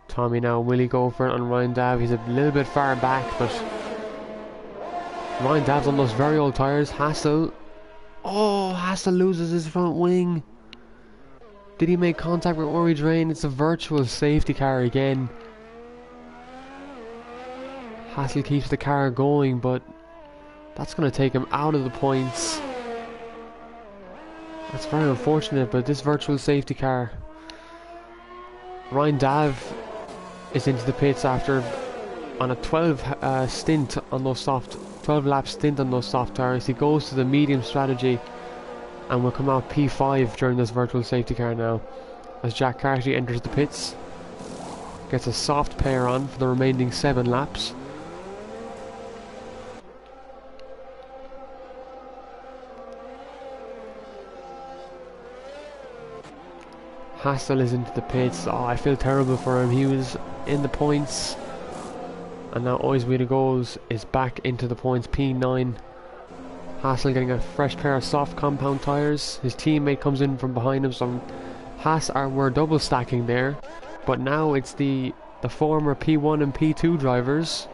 Tommy now, will he go for it on Ryan Dav? He's a little bit far back, but Ryan Dav's on those very old tyres. Hassel. Oh, Hassel loses his front wing. Did he make contact with Rory Drain? It's a virtual safety car again. Hassel keeps the car going, but that's going to take him out of the points. That's very unfortunate, but this virtual safety car. Ryan Dav is into the pits after on a 12 lap stint on those soft tyres. He goes to the medium strategy and will come out P5 during this virtual safety car now as Jack Carty enters the pits, gets a soft pair on for the remaining 7 laps. Hassel is into the pits. Oh, I feel terrible for him. He was in the points, and now Oisweeder Goals is back into the points, P9. Hassel getting a fresh pair of soft compound tyres. His teammate comes in from behind him, so we're double stacking there. But now it's the former P1 and P2 drivers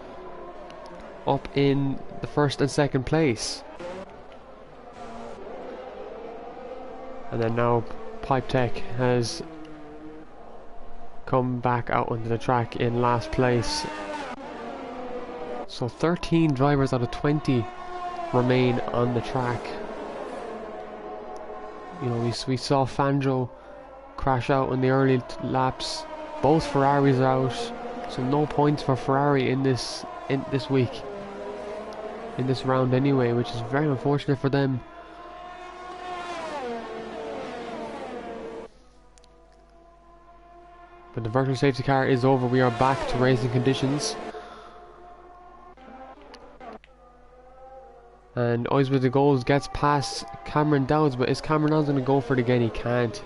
up in the first and second place. And then now Pipe Tech has come back out onto the track in last place. So 13 drivers out of 20 remain on the track. You know, we saw Fangio crash out in the early laps. Both Ferraris are out, so no points for Ferrari in this week, in this round anyway, which is very unfortunate for them. But the virtual safety car is over. We are back to racing conditions. And Eyes with the Goals gets past Cameron Dowds, but is Cameron Dowds going to go for it again? He can't.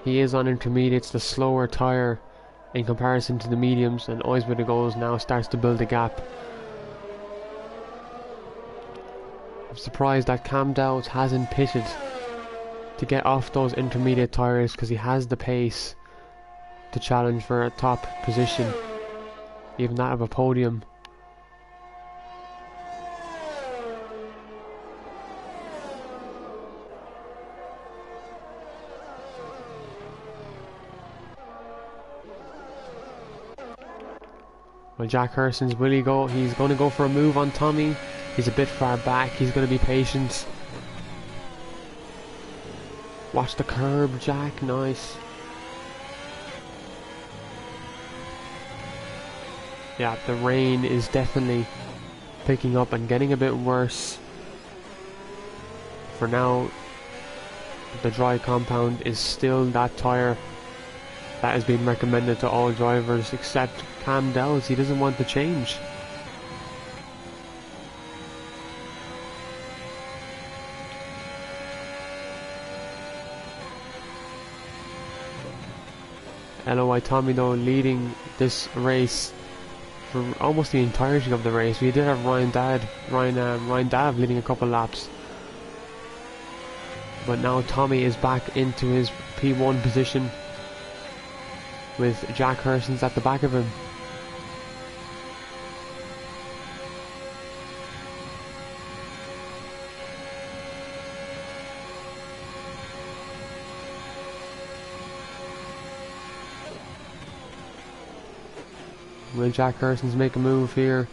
He is on intermediates, the slower tyre in comparison to the mediums, and Eyes with the Goals now starts to build a gap. I'm surprised that Cam Dowds hasn't pitted to get off those intermediate tyres, because he has the pace to challenge for a top position, even that of a podium. Well, Jack Hurson's will he go? He's going to go for a move on Tommy. He's a bit far back. He's going to be patient. Watch the curb, Jack. Nice. Yeah, the rain is definitely picking up and getting a bit worse. For now, the dry compound is still that tyre that has been recommended to all drivers except Cam Dowds. He doesn't want to change. LOI Tommy though leading this race for almost the entirety of the race. We did have Ryan Dav leading a couple laps, but now Tommy is back into his P1 position with Jack Hersons at the back of him. Will Jack Hersons make a move here?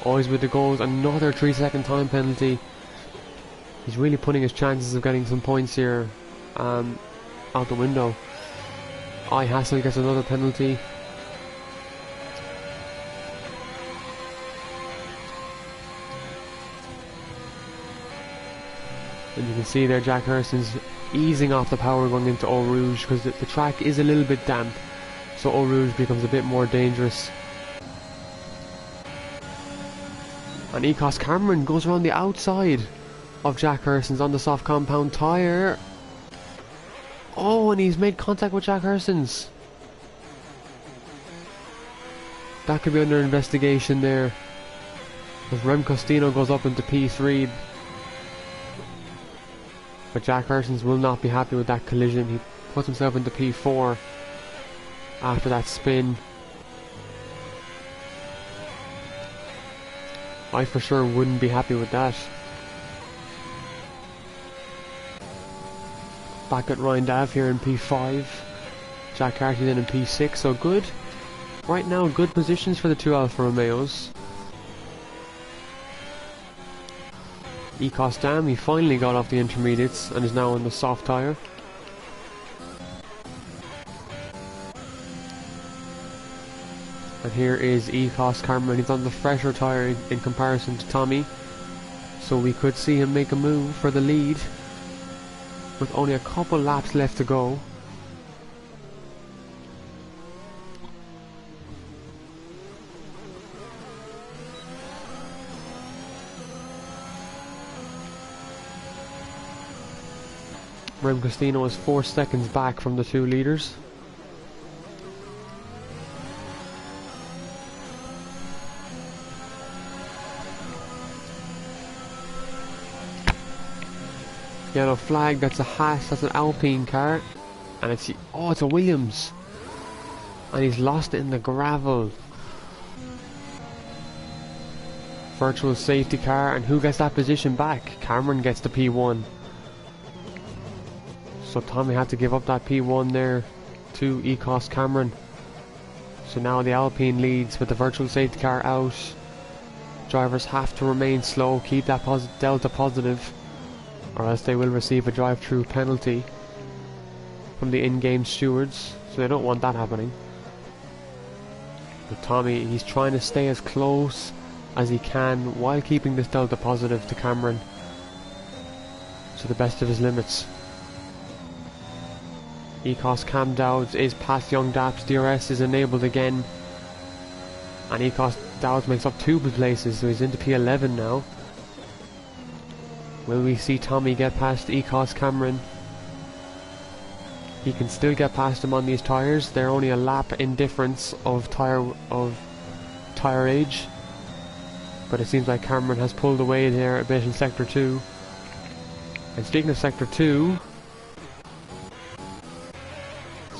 Always with the goals. Another 3-second time penalty. He's really putting his chances of getting some points here out the window. Hassel gets another penalty. And you can see there Jack Herson's easing off the power going into Eau Rouge because the track is a little bit damp, so Eau Rouge becomes a bit more dangerous. And Ecos Cameron goes around the outside of Jack Hersons on the soft compound tyre. Oh, and he's made contact with Jack Hersons. That could be under investigation there, as Rem Costino goes up into P3. But Jack Hersons will not be happy with that collision. He puts himself into P4 after that spin. I for sure wouldn't be happy with that. Back at Ryan Dav here in P5. Jack Carty then in P6, so good. Right now, good positions for the two Alfa Romeos. Ecos Dam, he finally got off the intermediates and is now on the soft tyre. And here is Ecos Cameron. He's on the fresher tyre in comparison to Tommy, so we could see him make a move for the lead with only a couple laps left to go. Rem Costino is 4 seconds back from the two leaders. Yellow flag, that's a Haas, that's an Alpine car. And it's a Williams. And he's lost it in the gravel. Virtual safety car, and who gets that position back? Cameron gets the P1. So Tommy had to give up that P1 there to Ecos Cameron. So now the Alpine leads with the virtual safety car out. Drivers have to remain slow, keep that delta positive, or else they will receive a drive-through penalty from the in-game stewards. So they don't want that happening. But Tommy, he's trying to stay as close as he can while keeping this delta positive to Cameron to the best of his limits. Ecos Cam Dowds is past Young Daps. DRS is enabled again, and Ecos Dowds makes up 2 places, so he's into P11 now. Will we see Tommy get past Ecos Cameron? He can still get past him on these tyres. They're only a lap in difference of tyre age, but it seems like Cameron has pulled away there a bit in Sector 2. And speaking of Sector 2,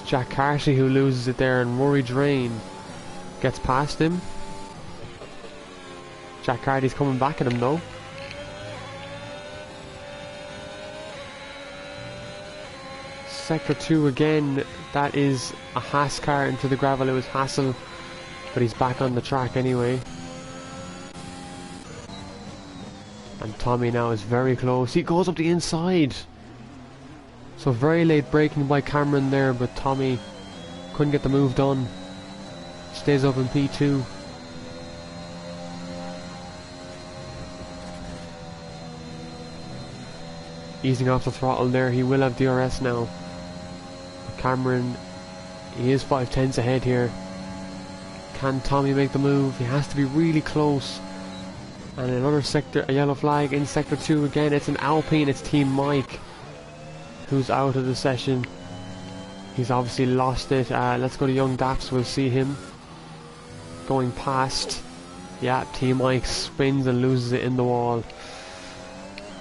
Jack Carty who loses it there, and Rory Drain gets past him. Jack Carty's coming back at him though. Sector 2 again, that is a Haas car into the gravel. It was Hassel, but he's back on the track anyway. And Tommy now is very close. He goes up the inside. So very late braking by Cameron there, but Tommy couldn't get the move done. Stays up in P2. Easing off the throttle there, he will have DRS now. But Cameron, he is 5/10 ahead here. Can Tommy make the move? He has to be really close And another sector, a yellow flag in sector 2 again. It's an Alpine, it's Team Mike who's out of the session. He's obviously lost it. Let's go to Young Daps, we'll see him going past. Yeah, Team Mike spins and loses it in the wall.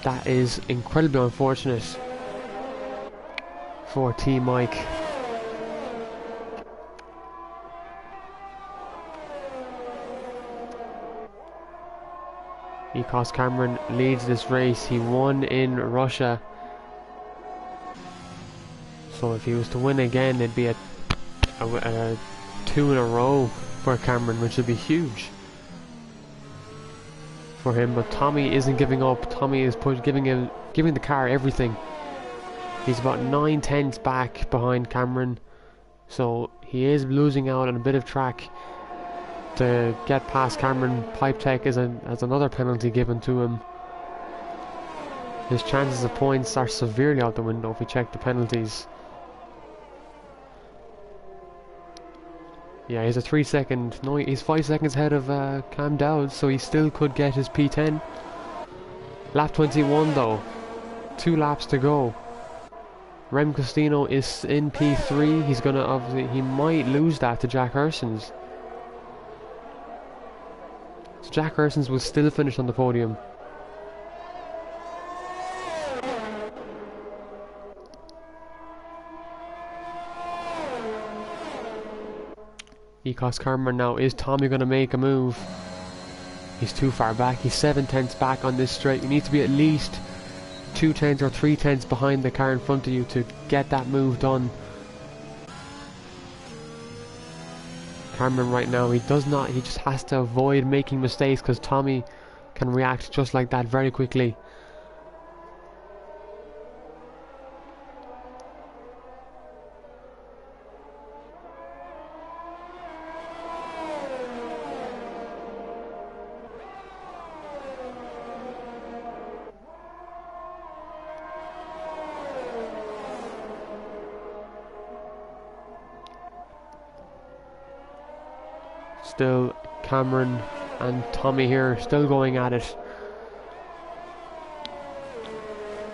That is incredibly unfortunate for Team Mike. Ecos Cameron leads this race. He won in Russia. So if he was to win again, it'd be a 2 in a row for Cameron, which would be huge for him. But Tommy isn't giving up. Tommy is giving the car everything. He's about 9/10 back behind Cameron, so he is losing out on a bit of track. To get past Cameron, Pipe Tech has another penalty given to him. His chances of points are severely out the window if we check the penalties. Yeah, he's a 3 second. No, he's 5 seconds ahead of Cam Dowd, so he still could get his P10. Lap 21 though. 2 laps to go. Rem Costino is in P3. He's gonna he might lose that to Jack Hersons. So Jack Hersons will still finish on the podium. Ecos Cameron now. Is Tommy going to make a move? He's too far back. He's 7/10 back on this straight. You need to be at least 2/10 or 3/10 behind the car in front of you to get that move done. Cameron right now, he just has to avoid making mistakes because Tommy can react just like that very quickly. Still Cameron and Tommy here, still going at it.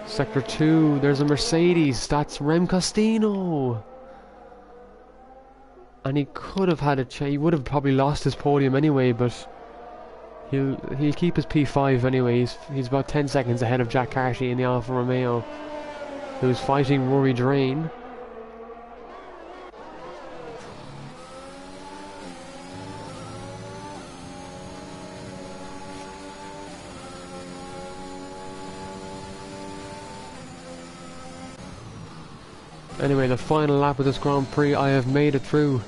Sector 2, there's a Mercedes, that's Rem Costino. And he could have had a chance, he would have probably lost his podium anyway, but he'll keep his P5 anyway. He's about 10 seconds ahead of Jack Carty in the Alfa Romeo, who's fighting Rory Drain. Anyway, the final lap of this Grand Prix, I have made it through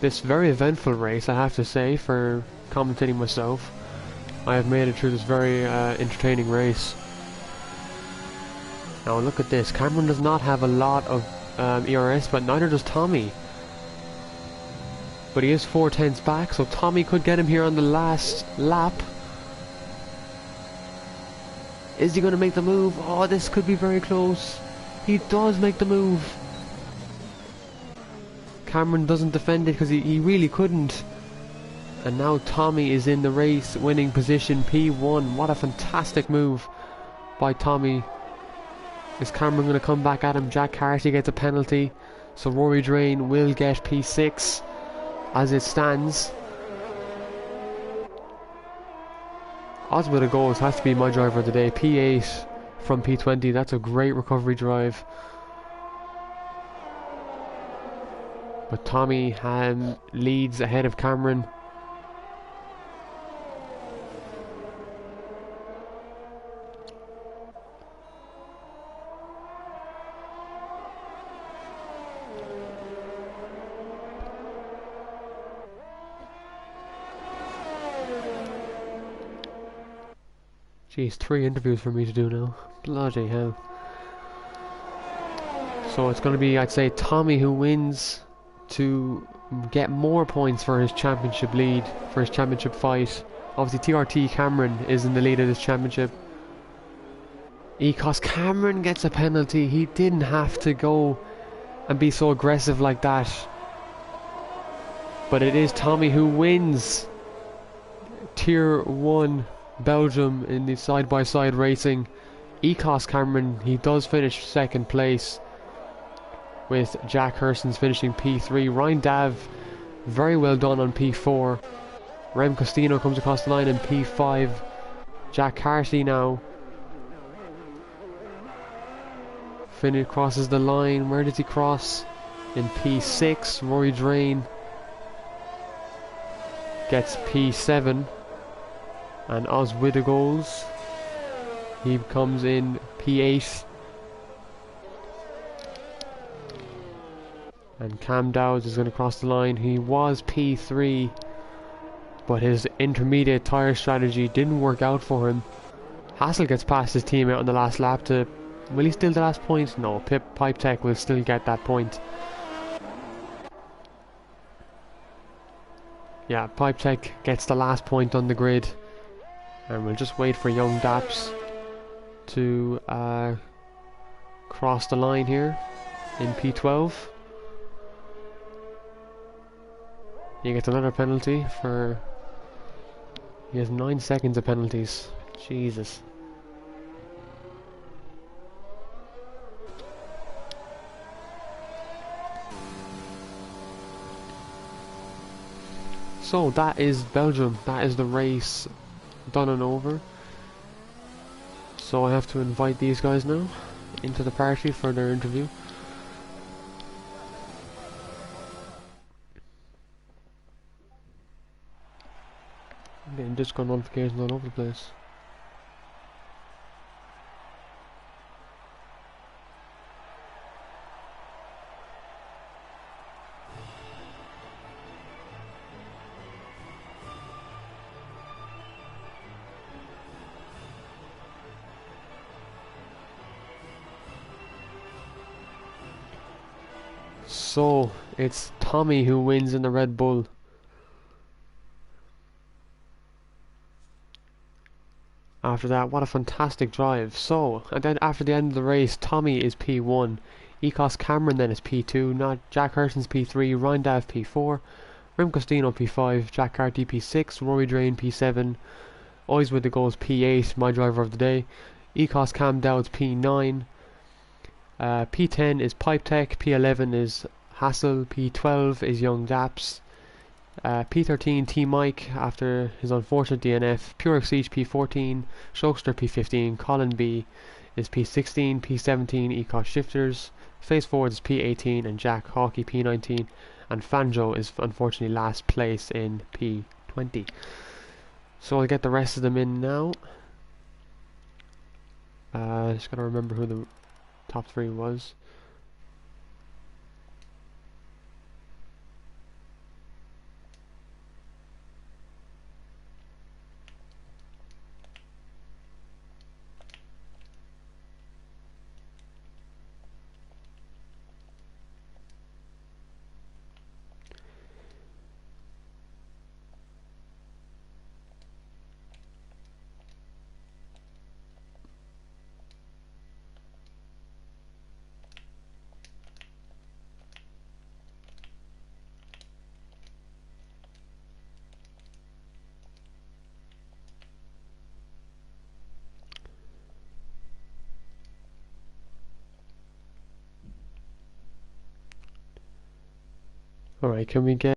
this very eventful race, I have to say, for commentating myself. I have made it through this very entertaining race. Now look at this, Cameron does not have a lot of ERS, but neither does Tommy. But he is 4/10 back, so Tommy could get him here on the last lap. Is he going to make the move? Oh, this could be very close. He does make the move. Cameron doesn't defend it because he really couldn't. And now Tommy is in the race, winning position P1. What a fantastic move by Tommy. Is Cameron going to come back at him? Jack Carty gets a penalty, so Rory Drain will get P6 as it stands. Odds with a goals has to be my driver of the day. P8 from P20, that's a great recovery drive. But Tommy leads ahead of Cameron. Jeez, 3 interviews for me to do now. Bloody hell. So it's going to be, I'd say, Tommy who wins to get more points for his championship lead, for his championship fight. Obviously TRT Cameron is in the lead of this championship. Ecos Cameron gets a penalty. He didn't have to go and be so aggressive like that. But it is Tommy who wins Tier 1 Belgium in the side-by-side racing. Ecos Cameron, he does finish second place, with Jack Hurston's finishing P3. Ryan Dav, very well done on P4. Rem Costino comes across the line in P5. Jack Carty now crosses the line. Where did he cross? In P6. Rory Drain gets P7. And Oz Widigoals, he comes in P8. And Cam Dowds is going to cross the line. He was P3, but his intermediate tyre strategy didn't work out for him. Hassel gets past his teammate on the last lap to... Will he steal the last point? No, Pipe Tech will still get that point. Yeah, Pipe Tech gets the last point on the grid. And we'll just wait for Young Daps to cross the line here in P12. He gets another penalty for... He has 9 seconds of penalties. Jesus. So that is Belgium. That is the race done and over. So I have to invite these guys now into the party for their interview. I'm getting Discord notifications all over the place. So it's Tommy who wins in the Red Bull. After that, what a fantastic drive. So, and then after the end of the race, Tommy is P1. Ecos Cameron then is P2. Not Jack Hurston's P3. Ryan Dav P4. Rem Costino P5. Jack Carty P6. Rory Drain P7. Always with the goals P8. My driver of the day. Ecos Cam Dowds P9. P10 is Pipe Tech. P11 is Hassel. P12 is Young Daps. P13 T Mike after his unfortunate DNF. Pure Siege P14, Shokester P15, Colin B is P16, P17 Ecos Shifters, Face Forward is P18 and Jack Hawkey P19, and Fanjo is unfortunately last place in P20. So I'll get the rest of them in now. Just gotta remember who the top 3 was. Alright, can we get...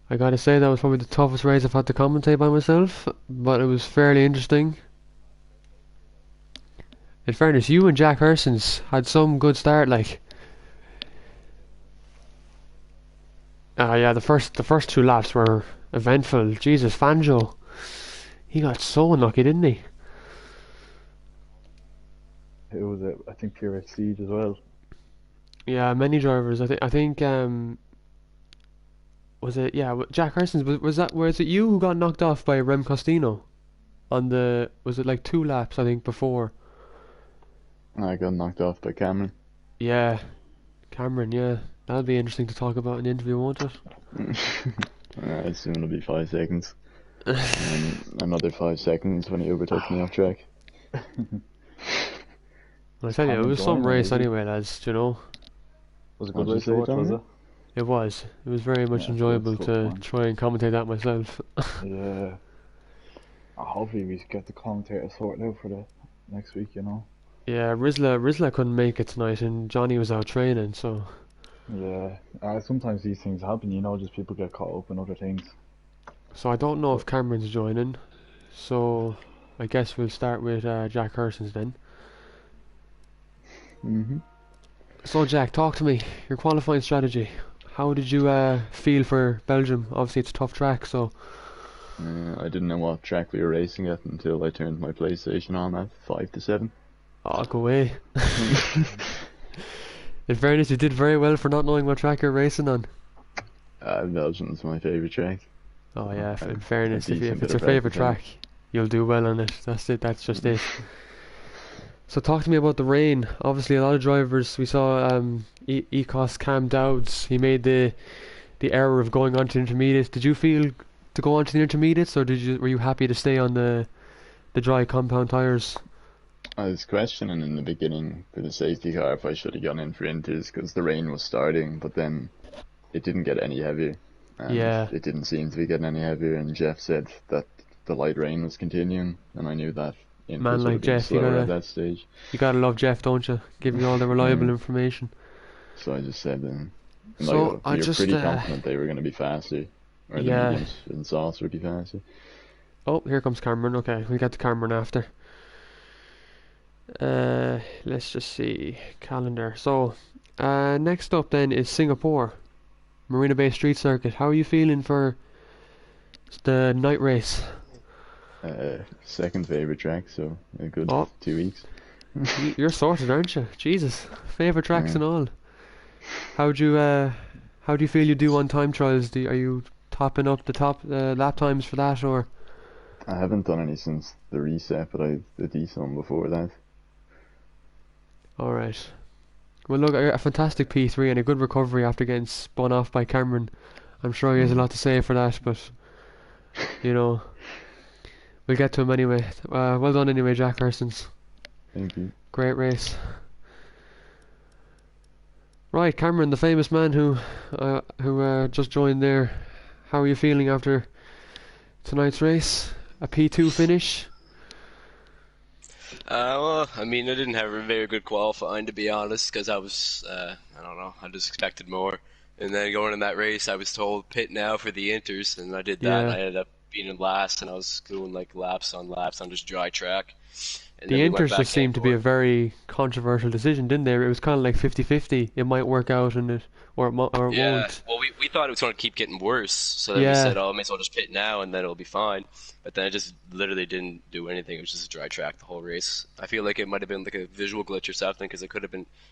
I gotta say that was probably the toughest race I've had to commentate by myself, but it was fairly interesting. In fairness, you and Jack Hurston's had some good start, like. Yeah, the first 2 laps were eventful. Jesus, Fanjo, he got so unlucky, didn't he? It was, I think, pure Siege as well. Yeah, many drivers. I think was it? Yeah, Jack Hurston's. Was it you who got knocked off by Rem Costino on the? Was it like 2 laps? I think before. I got knocked off by Cameron. Yeah, Cameron, yeah. That'll be interesting to talk about in the interview, won't it? Soon it'll be 5 seconds. And another 5 seconds when he overtook me off track. Well, I tell you, it was some race anyway, lads, do you know? Was it a good race, was it? It was. It was very much enjoyable to try and commentate that myself. Yeah. Hopefully we get the commentator sorted out for the next week, you know. Yeah, Rizla couldn't make it tonight, and Johnny was out training, so... Yeah, sometimes these things happen, you know, just people get caught up in other things. So I don't know if Cameron's joining, so I guess we'll start with Jack Hersons then. So Jack, talk to me, your qualifying strategy. How did you feel for Belgium? Obviously it's a tough track, so... I didn't know what track we were racing at until I turned my PlayStation on at 5 to 7. Oh, go away. In fairness, you did very well for not knowing what track you're racing on. Belgium's my favourite track. Oh yeah, in fairness, if it's your favourite track, you'll do well on it. That's it, that's just it. So talk to me about the rain. Obviously a lot of drivers, we saw Ecos Cam Dowds, he made the error of going on to intermediates. Did you feel to go on to the intermediates, or were you happy to stay on the dry compound tyres? I was questioning in the beginning for the safety car if I should have gone in for inters because the rain was starting, but then it didn't get any heavier. And it didn't seem to be getting any heavier, and Jeff said that the light rain was continuing, and I knew that man like Jeff, at that stage. You gotta love Jeff, don't you? Give you all the reliable information. So I just said so you're pretty confident they were going to be faster, or the mediums and softs would be faster. Oh, here comes Cameron. Okay, we'll get to Cameron after. Let's just see calendar. So next up then is Singapore Marina Bay Street Circuit. How are you feeling for the night race? Second favourite track, so a good 2 weeks. You're sorted, aren't you? Jesus, favourite tracks and all. How do you feel you do on time trials? Are you topping up the top lap times for that, or? I haven't done any since the reset, but I did a decent one before that. Alright. Well look, a fantastic P3 and a good recovery after getting spun off by Cameron. I'm sure he has a lot to say for that, but you know, we'll get to him anyway. Well done anyway, Jack Hersons. Thank you. Great race. Right, Cameron, the famous man who just joined there. How are you feeling after tonight's race? A P2 finish? Well, I mean, I didn't have a very good qualifying, to be honest, because I was, I don't know, I just expected more. And then going in that race, I was told pit now for the inters, and I did that, and I ended up being in last, and I was doing like laps on just dry track. And the inters just seemed to be a very controversial decision, didn't they? It was kind of like 50-50. It might work out, and or it won't. Well, we thought it was going to keep getting worse, so then we said, oh, I may as well just pit now, and then it'll be fine. But then it just literally didn't do anything. It was just a dry track the whole race. I feel like it might have been like a visual glitch or something, because it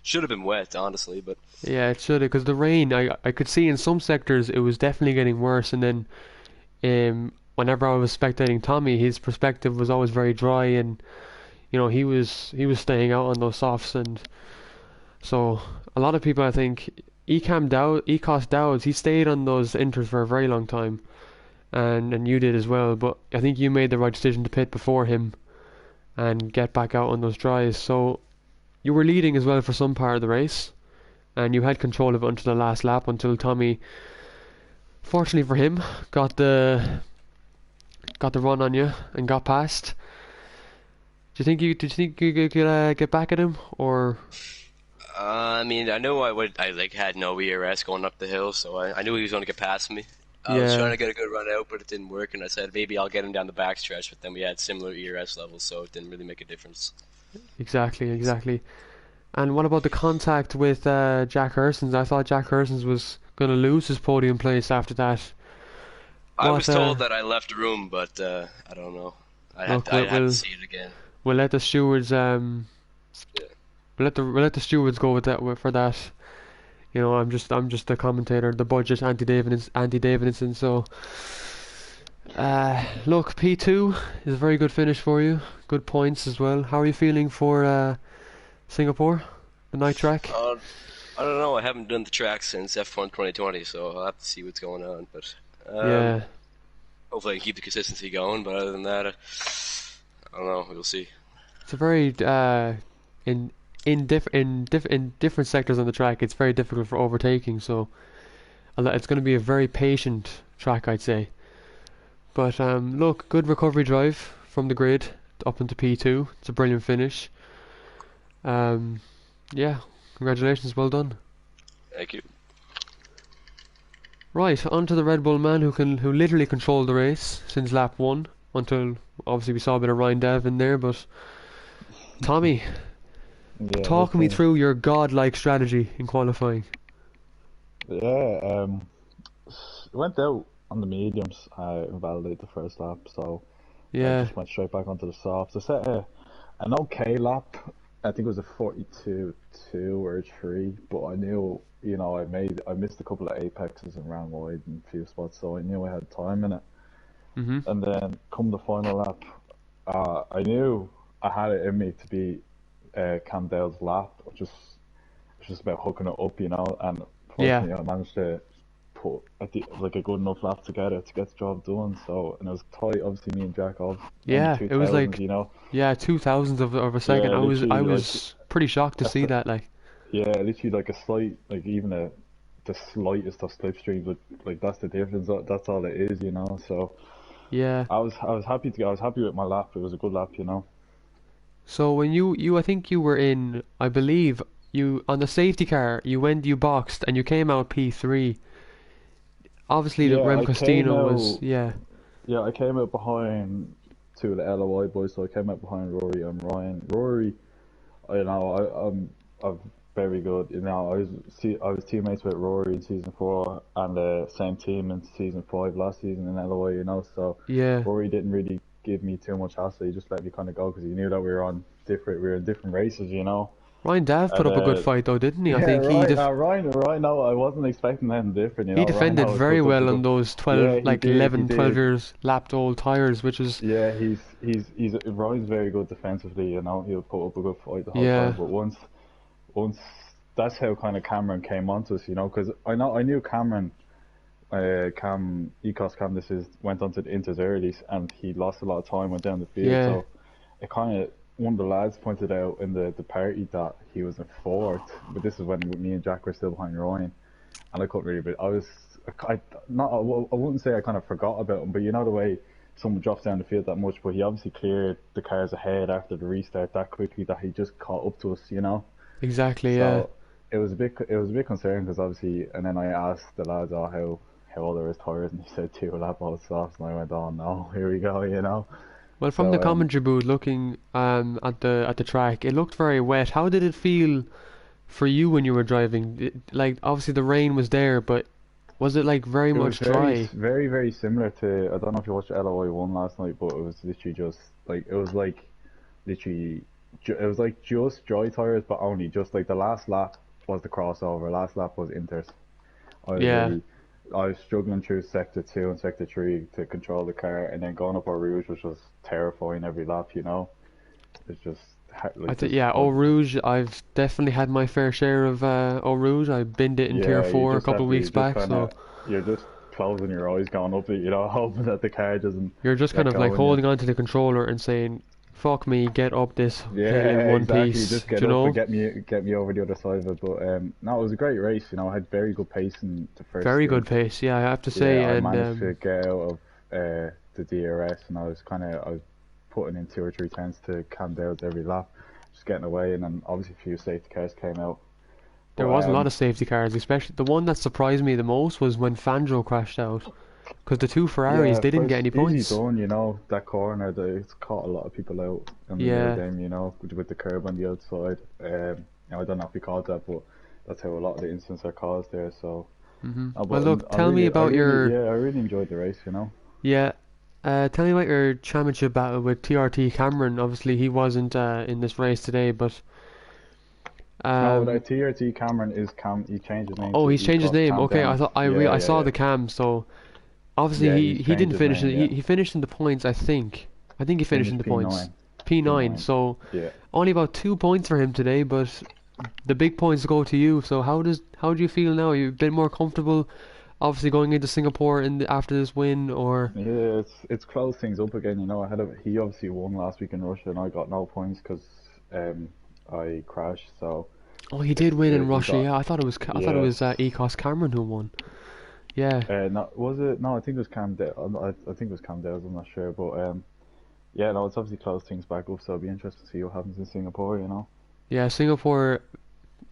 should have been wet, honestly. But yeah, it should have, because the rain, I could see in some sectors it was definitely getting worse, and then whenever I was spectating Tommy, his perspective was always very dry, and you know, he was staying out on those softs, and so a lot of people, I think, Ecos Dowds, he stayed on those inters for a very long time, and you did as well, but I think you made the right decision to pit before him and get back out on those dries. So you were leading as well for some part of the race, and you had control of it until the last lap, until Tommy, fortunately for him, got the run on you and got past. Did you think you could get back at him, or? I mean, I know I had no ERS going up the hill, so I knew he was going to get past me. I was trying to get a good run out, but it didn't work, and I said maybe I'll get him down the backstretch, but then we had similar ERS levels, so it didn't really make a difference. Exactly. And what about the contact with Jack Hersons? I thought Jack Hersons was going to lose his podium place after that. I was told that I left the room, but I don't know. I had to see it again. We'll let the stewards we'll let the stewards go with that for that. You know, I'm just the commentator, the budget Andy Davidson. So look, P2 is a very good finish for you. Good points as well. How are you feeling for Singapore, the night track? I don't know. I haven't done the track since F1 2020, so I'll have to see what's going on. But Yeah, hopefully I can keep the consistency going. But other than that, I don't know. We'll see. it's a very in in different sectors on the track. It's very difficult for overtaking. So it's going to be a very patient track, I'd say. But look, good recovery drive from the grid up into P2. It's a brilliant finish. Yeah, congratulations, well done. Thank you. Right, on to the Red Bull man who literally controlled the race since lap 1 until obviously we saw a bit of Ryan Dev in there, but Tommy, Yeah, talk me okay. through your godlike strategy in qualifying. Yeah, went out on the mediums. I invalidated the first lap, so I Yeah, just went straight back onto the softs. I set an okay lap. I think it was a 42.2 or 3, but I knew, I missed a couple of apexes and ran wide in a few spots, so I knew I had time in it. mhm, And then come the final lap, I knew I had it in me to beat Cam Dale's lap. It's just about hooking it up, and yeah, fortunately I managed to put like a good enough lap together to get the job done. So, and it was tight. Obviously, me and Jack off only yeah. It was 2000s, like, yeah, 2,000th of a second. Yeah, I literally like was pretty shocked to that's see the, that. Like, yeah, literally like a slight, like even the slightest of slipstream, but like that's the difference. That's all it is. So yeah. I was happy with my lap. It was a good lap. So when I think you were in, I believe you on the safety car. You boxed and you came out P3. Obviously, the Yeah, Rem I came Costino was, out. yeah, Yeah, I came out behind two of the LOI boys, so I came out behind Rory and Ryan. Rory, I'm very good. I was teammates with Rory in season 4 and the same team in season 5 last season in LOI. So yeah. Rory didn't really give me too much hassle. He just let me kind of go because he knew that we were in different races. Ryan Dav put And up a good fight though, didn't he? I yeah, think right. Ryan. No, I wasn't expecting anything different. he Ryan defended always very puts up a well on good. those Yeah, he did. He 11, 12 did. years lapped old tires, which is, Yeah, he's Ryan's very good defensively. He'll put up a good fight the whole yeah, time. But once that's how kind of Cameron came onto us. Because I knew Cameron, Ecos Cam, went onto the Inters early, and he lost a lot of time, went down the field. yeah, So it kind of one of the lads pointed out in the party that he was in fourth, but this is when me and Jack were still behind Ryan, and I couldn't really. But I wouldn't say I kind of forgot about him, but you know the way someone drops down the field that much, but he obviously cleared the cars ahead after the restart that quickly that he just caught up to us. exactly, yeah. So it was a bit concerning because obviously, and then I asked the lads, how old are his tires, and he said 2 lap old softs, and I went, oh no, here we go. Well, from the So commentary booth, looking at the track, it looked very wet. How did it feel for you when you were driving? Like, obviously the rain was there, but was it like very it was much very, dry? very, very similar to, I don't know if you watched LOI 1 last night, but it was literally just like, literally, it was like just dry tires, but only just like the last lap was the crossover, last lap was Inters. I was Yeah, really, I was struggling through sector 2 and sector 3 to control the car, and then going up Eau Rouge, which was terrifying every lap. It's just, I like, think just, yeah. Eau Rouge, I've definitely had my fair share of Eau Rouge. I binned it in Tier yeah, you 4 a just couple have of to, weeks back, so you're just closing your eyes going up it, hoping that the car doesn't you're just kind let of go like on you. holding on to the controller and saying, "Fuck me, get up this hill in Yeah, one exactly. piece." Just Do get you up and know? get me over the other side of it. But no, it was a great race. I had very good pace in the first Very good stint. pace, yeah, I have to Yeah, say, I and managed to get out of the DRS, and I was putting in 2 or 3 tenths to Cam Dale's every lap, just getting away, and then obviously a few safety cars came out. there But was a lot of safety cars, especially the one that surprised me the most was when Fangio crashed out, because the two Ferraris yeah, they didn't get first any easy points. done, that corner, it's caught a lot of people out in the middle Yeah. game, with the curb on the outside. I don't know if he called that, but that's how a lot of the incidents are caused there. So, Well, but look, I tell me really, I about really, your yeah, I really enjoyed the race. yeah. Tell me about your championship battle with TRT Cameron. Obviously, he wasn't in this race today, but No, um, the TRT Cameron is Cam. He changed his name oh, to he's changed his Ecos name. Cam Okay, I Down. thought Yeah, I yeah, saw yeah. the cam. So obviously Yeah, he he's he changed didn't his finish it. name. Yeah, He finished in the points. I think he finished in finished the points. P9. P9. P9. So Yeah. only about 2 points for him today, but the big points go to you. So how do you feel now? Are you a bit more comfortable, obviously going into Singapore after this win, or? Yeah, it's closed things up again. You know, he obviously won last week in Russia, and I got no points because I crashed. So Oh, he did win in he Russia. got Yeah, I thought it was yeah. Ecos Cameron who won. Yeah. No, was it? No, I think it was Cam Dale. I think it was Cam Dales. I'm not sure, but yeah, no, it's obviously closed things back up. So it'll be interesting to see what happens in Singapore. You know. Yeah, Singapore.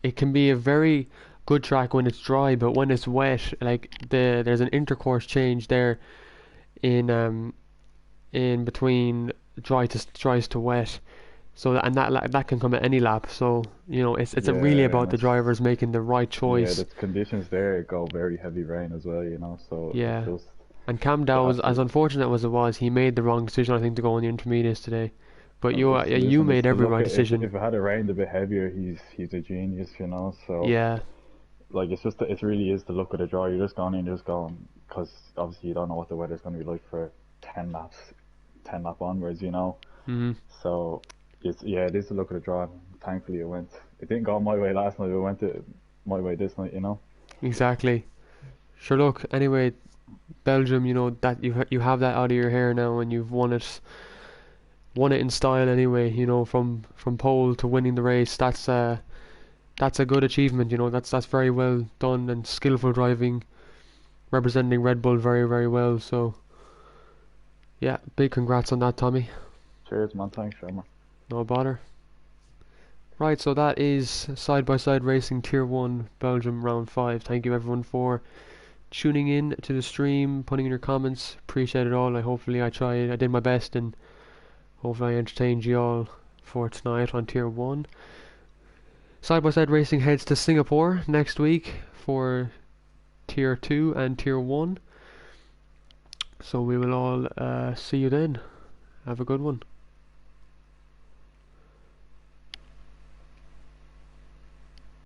It can be a very good track when it's dry, but when it's wet, like there's an intercourse change there in in between dries to wet. So that can come at any lap. So it's really Yeah, about and the it's drivers making the right yeah, choice. the conditions there go very heavy rain as well. You know, so it's Yeah. just And Cam they Dow was have as to. unfortunate as it was. He made the wrong decision, I think, to go on the intermediates today. But you Listen, made it's the every look. right decision. If it had rained a bit heavier, he's a genius. You know, so. Yeah. Like it really is the look of the draw. You're just going in, just going because obviously you don't know what the weather's going to be like for 10 laps, 10 lap onwards, you know. Hmm. So it is the look of the draw. Thankfully, it didn't go my way last night. It went my way this night, you know. Exactly. Sure. Look. Anyway, Belgium. That you have that out of your hair now, and you've won it in style. Anyway, from pole to winning the race. That's a good achievement. That's very well done and skillful driving, representing Red Bull very very well. So yeah, big congrats on that, Tommy. Cheers, man. Thanks, Sherman. No bother. Right, so that is Side by Side Racing Tier 1 Belgium Round 5. Thank you everyone for tuning in to the stream, putting in your comments. Appreciate it all. I did my best, and hopefully I entertained you all for tonight on Tier 1. Side by Side Racing heads to Singapore next week for Tier 2 and Tier 1. So we will all see you then. Have a good one.